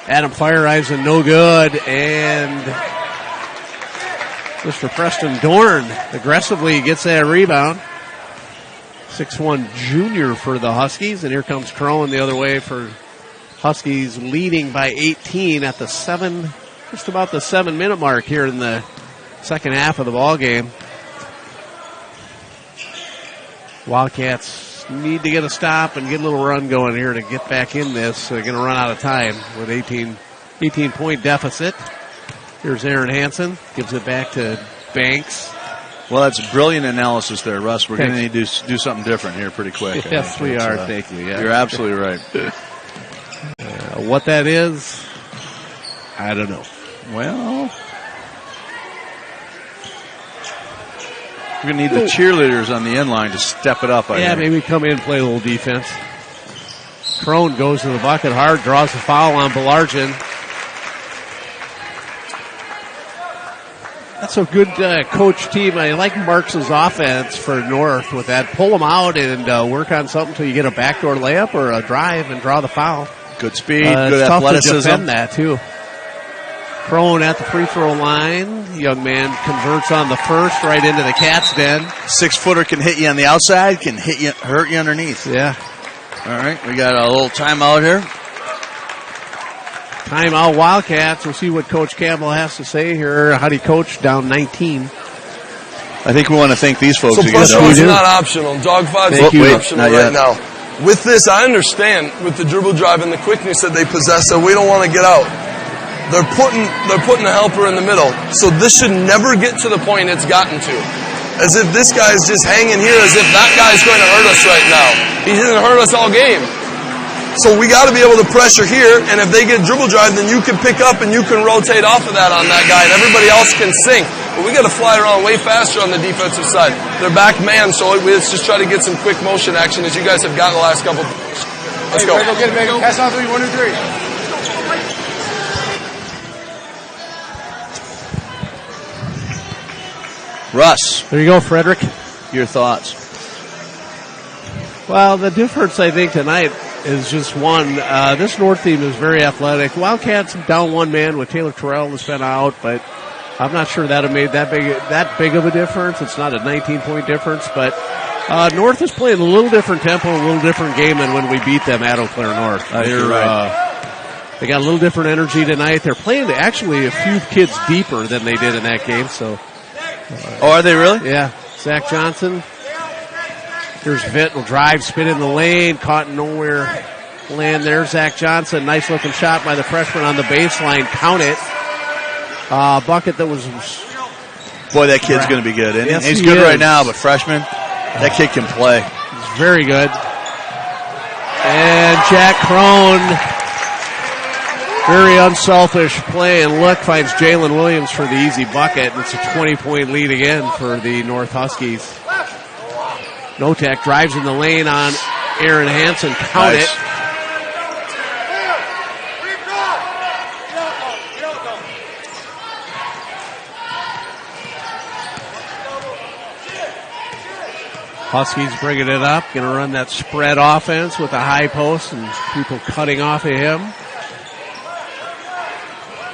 Adam Fireeisen no good, and Mr. Preston Dorn aggressively gets that rebound. 6'1" junior for the Huskies, and here comes Crone the other way for Huskies, leading by 18 at the just about the 7-minute mark here in the second half of the ball game. Wildcats need to get a stop and get a little run going here to get back in this. They're going to run out of time with 18-point deficit. Here's Aaron Hansen. Gives it back to Banks. Well, that's brilliant analysis there, Russ. We're going to need to do something different here pretty quick. Yes, we are. Thank you. Yeah. You're absolutely right. What that is, I don't know. Well, We're going to need the cheerleaders on the end line to step it up. I think. Maybe come in and play a little defense. Crone goes to the bucket hard, draws the foul on Belargin. That's a good coach team. I like Marks' offense for North with that. Pull them out and work on something until you get a backdoor layup or a drive and draw the foul. Good speed, good it's athleticism. Tough to defend that, too. Crone at the free throw line. Young man converts on the first right into the cat's den. 6-footer can hit you on the outside, can hurt you underneath. Yeah. All right, we got a little timeout here. Timeout Wildcats. We'll see what Coach Campbell has to say here. How do you coach down 19? I think we want to thank these folks. So plus again. it's not optional. Dogfights Thank you. optional right now. With this, I understand with the dribble drive and the quickness that they possess, so we don't want to get out. They're putting the helper in the middle. So this should never get to the point it's gotten to. As if this guy's just hanging here as if that guy's going to hurt us right now. He didn't hurt us all game. So we got to be able to pressure here, and if they get dribble drive, then you can pick up and you can rotate off of that on that guy, and everybody else can sink. But we got to fly around way faster on the defensive side. They're back man, so let's just try to get some quick motion action as you guys have gotten the last couple. Let's go. Go get it, Megan. Pass on 3, 1, 2, 3. Russ. There you go, Frederick. Your thoughts? Well, the difference, I think, tonight is just one. This North team is very athletic. Wildcats down one man with Taylor Terrell has been out, but I'm not sure that have made that big of a difference. It's not a 19-point difference, but North is playing a little different tempo, a little different game than when we beat them at Eau Claire North. You're right. They got a little different energy tonight. They're playing actually a few kids deeper than they did in that game. So, are they really? Yeah. Zach Johnson. Here's Vitt will drive, spin in the lane, caught in nowhere land there. Zach Johnson, nice looking shot by the freshman on the baseline. Count it. Bucket that was. Boy, that kid's going to be good. Yes, he's he good is. right now, but freshman, that kid can play. He's very good. And Jack Crone, very unselfish play, and look, finds Jalen Williams for the easy bucket. It's a 20-point lead again for the North Huskies. Notek drives in the lane on Aaron Hansen. Count it. Huskies bringing it up. Going to run that spread offense with a high post and people cutting off of him.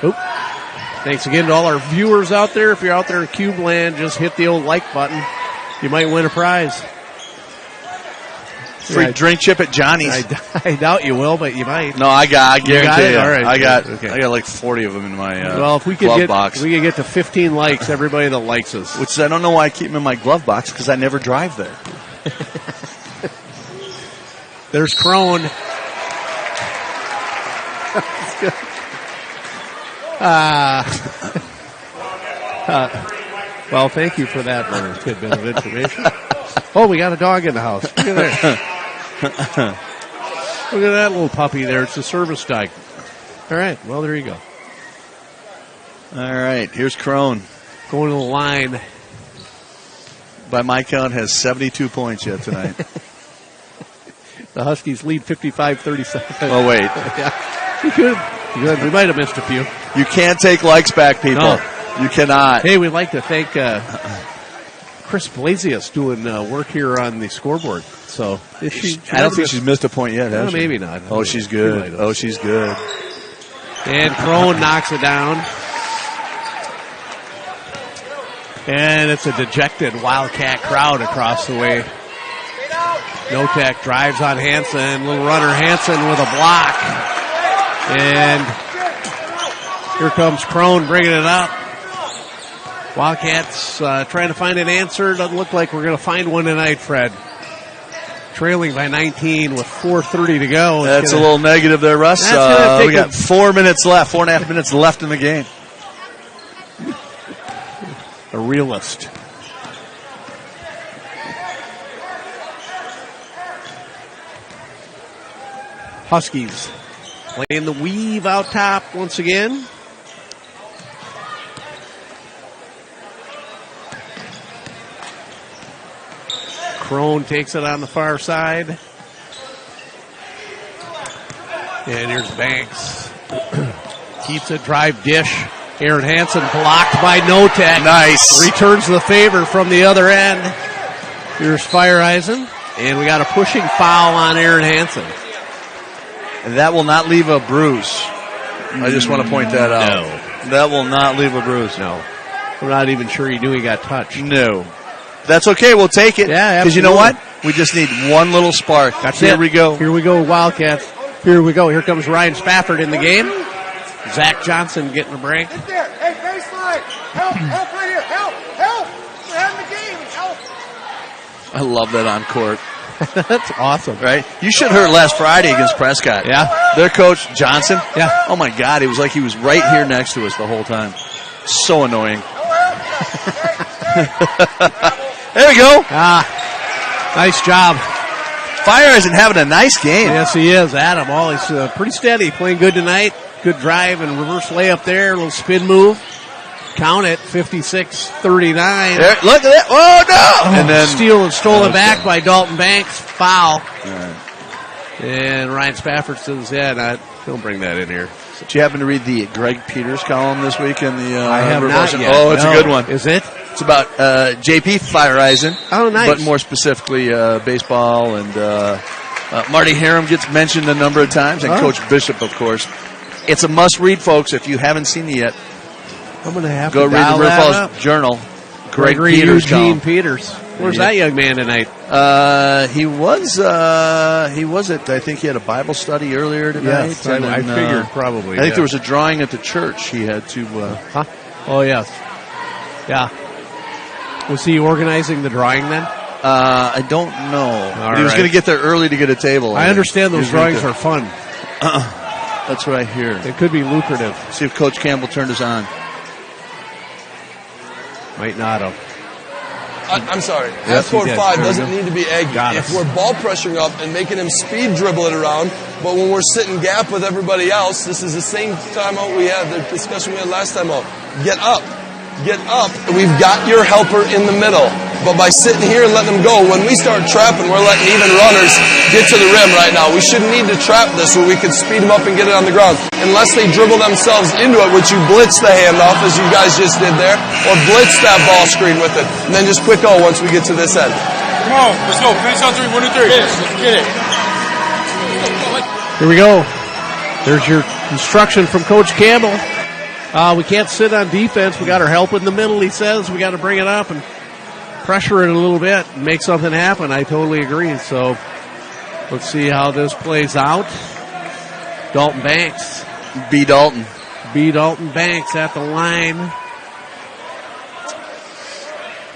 Oop. Thanks again to all our viewers out there. If you're out there in Cube Land, just hit the old like button. You might win a prize. Free drink chip at Johnny's. I doubt you will, but you might. No, I guarantee you. All right. I got Okay. 40 of them in my well, if we could glove get, box. we could get to 15 likes, everybody that likes us. Which is, I don't know why I keep them in my glove box, because I never drive there. There's Crone. Well, thank you for that little tidbit of information. Oh, we got a dog in the house. Look at that. Look at that little puppy there. It's a service dog. All right. Well, there you go. All right. Here's Crone. Going to the line. By my count, has 72 points yet tonight. The Huskies lead 55-37. Oh, wait. Yeah. You could. We might have missed a few. You can't take likes back, people. No. You cannot. Hey, we'd like to thank Chris Blasius doing work here on the scoreboard. So I don't think she's missed a point yet, has she? Maybe not. Oh, she's good. Oh, she's good. And Crone knocks it down. And it's a dejected Wildcat crowd across the way. Notek drives on Hansen. Little runner Hansen with a block. And here comes Crone bringing it up. Wildcats trying to find an answer. Doesn't look like we're going to find one tonight, Fred. Trailing by 19 with 4:30 to go. That's a little negative there, Russ. We got 4 minutes left, 4.5 minutes left in the game. A realist. Huskies playing the weave out top once again. Crone takes it on the far side. And here's Banks. Keeps a drive dish. Aaron Hansen blocked by Notek. Nice. Returns the favor from the other end. Here's Fireeisen. And we got a pushing foul on Aaron Hansen. And that will not leave a bruise. I just want to point that out. No. That will not leave a bruise. No. I'm not even sure he knew he got touched. No. That's okay. We'll take it. Yeah, because you know absolutely. what? We just need one little spark. Here we go. Here we go, Wildcats. Here we go. Here comes Ryan Spafford in the game. Zach Johnson getting a break. Get there. Hey, baseline. Help right here. Help. We're having the game. Help. I love that on court. That's awesome. Right? You should have heard last Friday against Prescott. Yeah. Their coach, Johnson. Yeah. Oh, my God. It was like he was right here next to us the whole time. So annoying. There we go. Nice job. Fireeisen having a nice game. Yes, he is. Adam, he's pretty steady. Playing good tonight. Good drive and reverse layup there. A little spin move. Count it. 56-39. There, look at that. Oh, no. And then Steal and stolen back by Dalton Banks. Foul. And Ryan Spafford says, don't bring that in here. Did you happen to read the Greg Peters column this week in the I have not yet. Oh, it's a good one. Is it? It's about JP Fireeisen. Oh, nice. But more specifically, baseball. And Marty Harum gets mentioned a number of times. And Coach Bishop, of course. It's a must-read, folks. If you haven't seen it yet, I'm going to have go to read the River Falls Journal. Greg Peters Eugene column. Peters. Where's that young man tonight? He was at, I think he had a Bible study earlier tonight. Yes, I figured probably. I think there was a drawing at the church he had to. Oh, yes. Yeah. Was he organizing the drawing then? I don't know. He was right. going to get there early to get a table. I understand those He was drawings gonna are fun. That's what I hear. It could be lucrative. See if Coach Campbell turned us on. Might not have. I'm sorry. Yes, Half-court he did. five There we doesn't go. need to be eggy. Got If us. we're ball pressuring up and making him speed dribble it around, but when we're sitting gap with everybody else, this is the same timeout we had, the discussion we had last time out. Get up. Get up. We've got your helper in the middle. But by sitting here and letting them go, when we start trapping, we're letting even runners get to the rim right now. We shouldn't need to trap this where we could speed them up and get it on the ground. Unless they dribble themselves into it, which you blitz the handoff as you guys just did there, or blitz that ball screen with it. And then just quick go once we get to this end. Come on. Let's go. Finish on 3. 1 2 3. Let's get it. Here we go. There's your instruction from Coach Campbell. We can't sit on defense. We got our help in the middle, he says. We got to bring it up and pressure it a little bit and make something happen. I totally agree. So let's see how this plays out. Dalton Banks. B. Dalton. Dalton Banks at the line.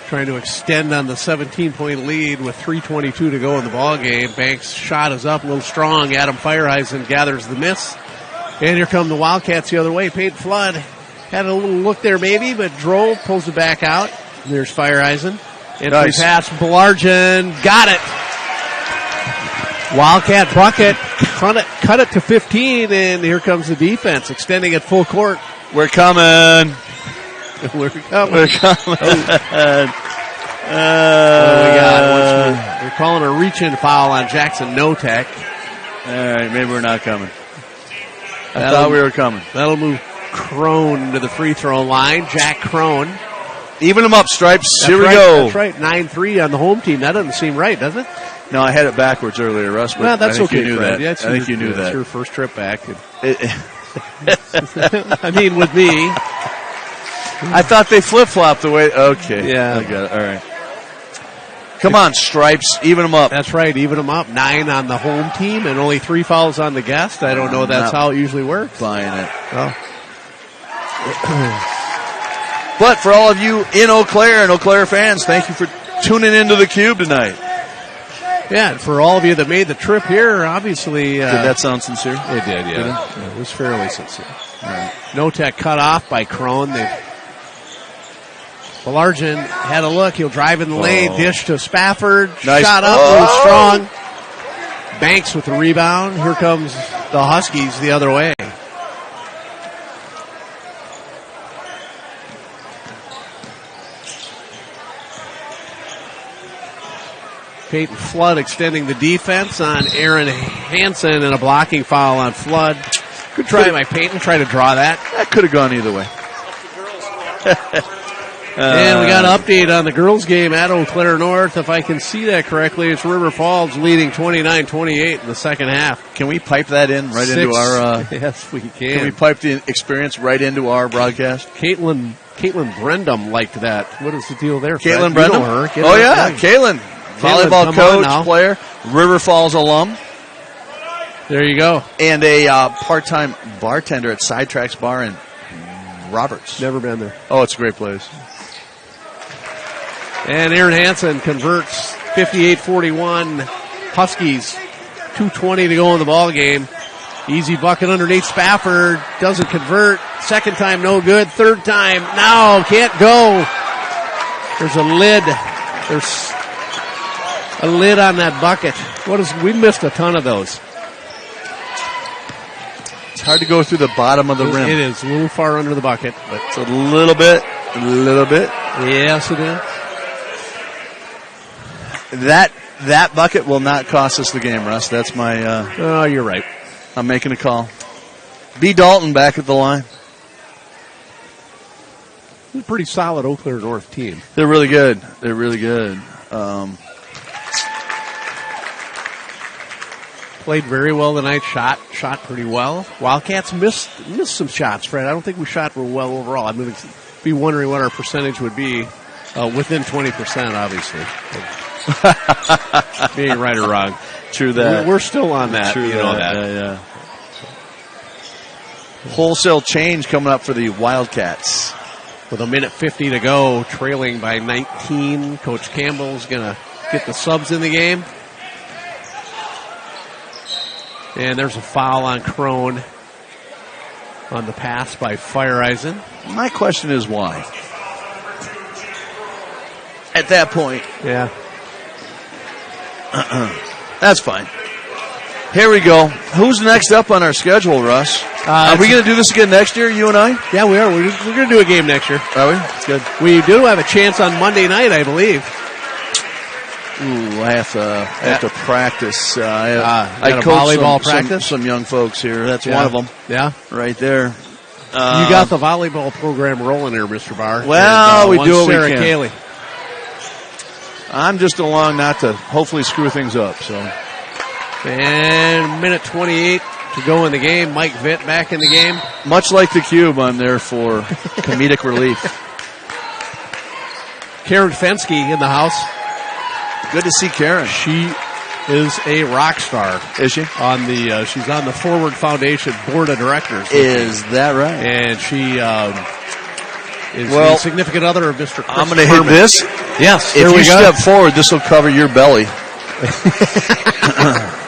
Trying to extend on the 17-point lead with 3:22 to go in the ball game. Banks' shot is up a little strong. Adam Fireeisen gathers the miss. And here come the Wildcats the other way. Peyton Flood had a little look there maybe, but Droll pulls it back out. There's Fireeisen. Entry pass, Belargin got it. Wildcat bucket, cut it to 15, and here comes the defense, extending it full court. We're coming. We're coming. We're coming. What do we got? They're calling a reach-in foul on Jackson Notek. All right, maybe we're not coming. I thought we were coming. That'll move Crone to the free throw line. Jack Crone. Even them up, Stripes. Here we right, go. That's right, 9-3 on the home team. That doesn't seem right, does it? No, I had it backwards earlier, Russ. But Well, that's I think okay, you knew Fred. that. Yeah, I think you knew It's that. your first trip back. I mean, with me. I thought they flip-flopped away. Okay. Yeah. I got it. All right. Come on, Stripes. Even them up. That's right, even them up. 9 on the home team and only 3 fouls on the guest. I don't know that's how it usually works. Buying it. Oh. But for all of you in Eau Claire and Eau Claire fans, thank you for tuning into the Cube tonight. Yeah, and for all of you that made the trip here, obviously. Did that sound sincere? It did, yeah. Yeah, it was fairly sincere. Right. Notek cut off by Crone. Belargin had a look. He'll drive in the lane. Dish to Spafford. Nice. Shot up. Really strong. Banks with the rebound. Here comes the Huskies the other way. Peyton Flood extending the defense on Aaron Hansen and a blocking foul on Flood. Good try by Peyton. Try to draw that. That could have gone either way. And we got an update on the girls' game at Eau Claire North. If I can see that correctly, it's River Falls leading 29-28 in the second half. Can we pipe that in right into our... yes, we can. Can we pipe the experience right into our broadcast? Caitlin Brendam liked that. What is the deal there, Fred? Caitlin You Brendam? know her. Get Oh, her yeah. going. Caitlin. Volleyball come on coach, now. player, River Falls alum, There you go. and a part-time bartender at Sidetracks Bar in Roberts. Never been there. Oh, it's a great place. And Aaron Hansen converts 58-41. Huskies, 2:20 to go in the ball game. Easy bucket underneath Spafford. Doesn't convert. Second time, no good. Third time, now can't go. There's a lid. There's a lid on that bucket. We missed a ton of those. It's hard to go through the bottom of the rim. It is a little far under the bucket, but It's a little bit. yes, it is. That bucket will not cost us the game, Russ. That's my, Oh, you're right. I'm making a call. B. Dalton back at the line. It's a pretty solid Eau Claire North team. They're really good. Played very well tonight. Shot pretty well. Wildcats missed some shots, Fred. I don't think we shot real well overall. I'm going to be wondering what our percentage would be within 20%, obviously. Being right or wrong. True that. We're still on that. True you know that. that. Yeah. Wholesale change coming up for the Wildcats. With a minute 50 to go, trailing by 19. Coach Campbell's going to get the subs in the game. And there's a foul on Crone on the pass by Fireeisen. My question is why? At that point, Yeah. that's fine. Here we go. Who's next up on our schedule, Russ? Are we going to do this again next year, you and I? Yeah, we are. We're going to do a game next year. Are we? That's good. We do have a chance on Monday night, I believe. Ooh, I have to practice. I got a coach volleyball practice? some young folks here. That's Yeah. one of them Yeah. right there. You got the volleyball program rolling here, Mr. Barr. Well, we one do what we Sarah can. Cayley. I'm just along not to hopefully screw things up. So And minute 28 to go in the game. Mike Vitt back in the game. much like the cube, I'm there for comedic relief. Karen Fensky in the house. Good to see Karen. She is a rock star. Is she? She's on the Forward Foundation board of directors. Is that right? And she is Well, the significant other of Mr. Chris I'm going to hit Furman. this. Yes, If there you we go. step forward, this will cover your belly.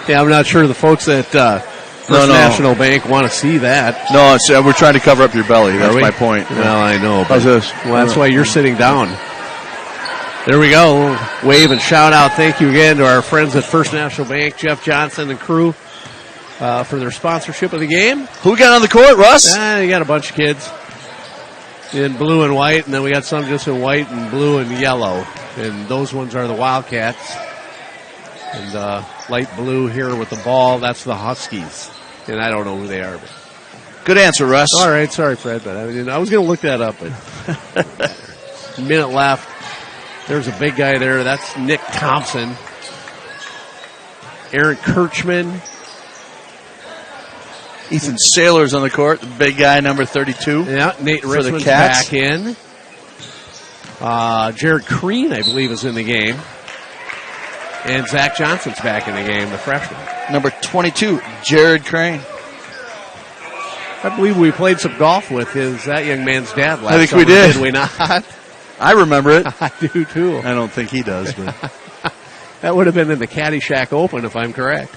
Yeah, I'm not sure the folks at First No. National Bank want to see that. No, it's, we're trying to cover up your belly. That's Are we? my point. Well, I know. How's this? Well, that's why you're sitting down. There we go. Wave and shout out. Thank you again to our friends at First National Bank, Jeff Johnson and crew, for their sponsorship of the game. Who we got on the court, Russ? You got a bunch of kids in blue and white, and then we got some just in white and blue and yellow. And those ones are the Wildcats. And light blue here with the ball, that's the Huskies. And I don't know who they are. But. Good answer, Russ. All right, sorry, Fred, but I was going to look that up. But minute left. There's a big guy there. That's Nick Thompson. Aaron Kirchman. Ethan Saylor's on the court, the big guy, number 32. Yeah, Nate For the Richmond's Cats. back in. Jared Crean, I believe, is in the game. And Zach Johnson's back in the game, the freshman. Number 22, Jared Crane. I believe we played some golf with that young man's dad last I think summer, we did. we not? I remember it. I do, too. I don't think he does, but That would have been in the Caddyshack Open, if I'm correct.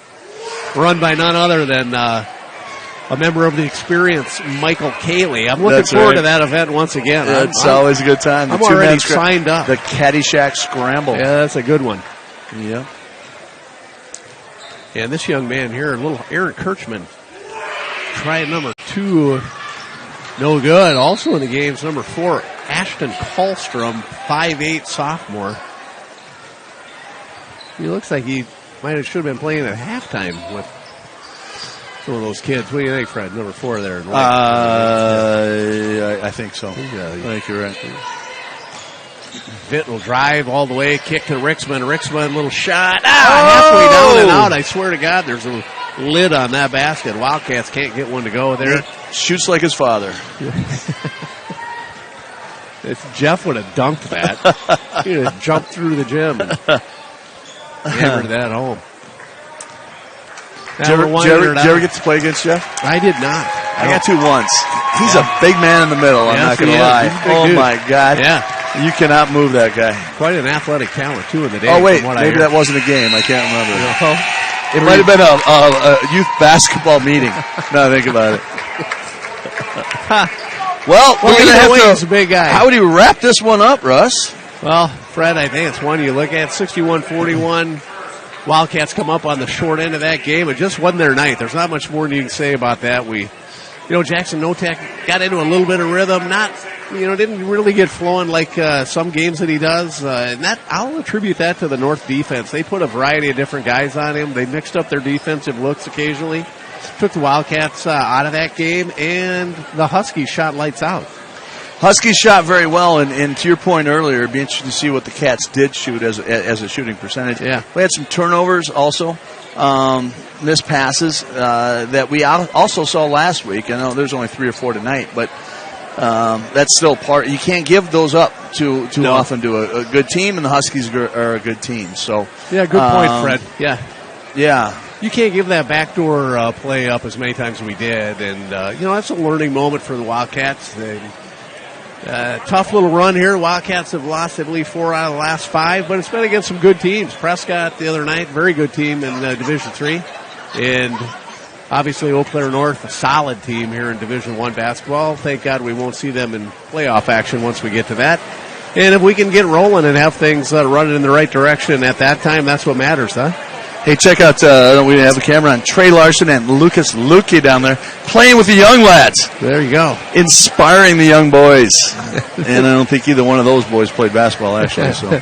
Run by none other than a member of the experience, Michael Cayley. I'm looking That's forward right. to that event once again. it's always a good time. I'm The already two-man signed up. The Caddyshack Scramble. Yeah, that's a good one. Yeah. And this young man here, little Aaron Kirchman, trying number 2, no good. Also in the game's number 4, Ashton Kallstrom, 5'8" sophomore. He looks like he should have been playing at halftime with some of those kids. What do you think, Fred? Number 4 there. I think so. Yeah, I think you're right. Vitt will drive all the way, kick to Rixman. Rixman, little shot. Halfway down and out. I swear to God, there's a lid on that basket. Wildcats can't get one to go there. Shoots like his father. If Jeff would have dunked that, he'd have jumped through the gym and hammered that home. Did you ever get to play against Jeff? I did not. I got to once. He's a big man in the middle, I'm not going to lie. Oh, my God. Yeah. You cannot move that guy. Quite an athletic talent, too, in the day. Oh, wait. Maybe that wasn't a game. I can't remember. No. It might have been a youth basketball meeting. Now think about it. Well, we're going to have He's a big guy. How would you wrap this one up, Russ? Well, Fred, I think it's one you look at, 61-41. Wildcats come up on the short end of that game. It just wasn't their night. There's not much more you can say about that. Jackson Notek got into a little bit of rhythm. Didn't really get flowing like some games that he does. And that I'll attribute that to the North defense. They put a variety of different guys on him. They mixed up their defensive looks occasionally. Took the Wildcats out of that game, and the Huskies shot lights out. Huskies shot very well, and to your point earlier, it'd be interesting to see what the Cats did shoot as a shooting percentage. Yeah. We had some turnovers also, missed passes that we also saw last week. I know there's only 3 or 4 tonight, but that's still part. You can't give those up too often to a good team, and the Huskies are a good team. So yeah, good point, Fred. Yeah. You can't give that backdoor play up as many times as we did, and that's a learning moment for the Wildcats. Tough little run here. Wildcats have lost, I believe, 4 out of the last 5, but it's been against some good teams. Prescott the other night, very good team in Division III, and obviously Eau Claire North, a solid team here in Division I basketball. Thank God we won't see them in playoff action once we get to that. And if we can get rolling and have things running in the right direction at that time, that's what matters, huh? Hey, check out, we have a camera on Trey Larson and Lucas Lukey down there playing with the young lads. There you go. Inspiring the young boys. And I don't think either one of those boys played basketball, actually. So,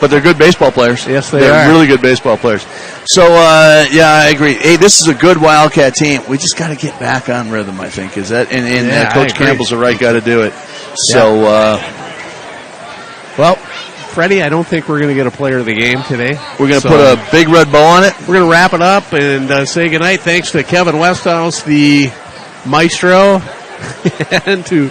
but they're good baseball players. Yes, they they're are. Really good baseball players. So, yeah, I agree. Hey, this is a good Wildcat team. We just got to get back on rhythm, I think. Is that? And Coach Campbell's the right guy to do it. So, well, Freddie, I don't think we're going to get a player of the game today. We're going to put a big red bow on it. We're going to wrap it up and say goodnight. Thanks to Kevin Westhouse, the maestro, and to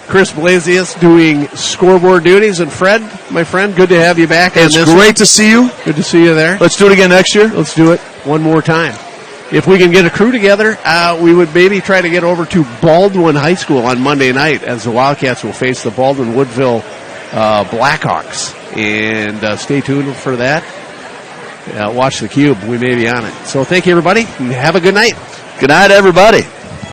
Chris Blasius doing scoreboard duties. And Fred, my friend, good to have you back. It's great to see you. Good to see you there. Let's do it again next year. Let's do it one more time. If we can get a crew together, we would maybe try to get over to Baldwin High School on Monday night as the Wildcats will face the Baldwin-Woodville Blackhawks, and stay tuned for that. Watch theCUBE. We may be on it. So thank you, everybody, and have a good night. Good night, everybody.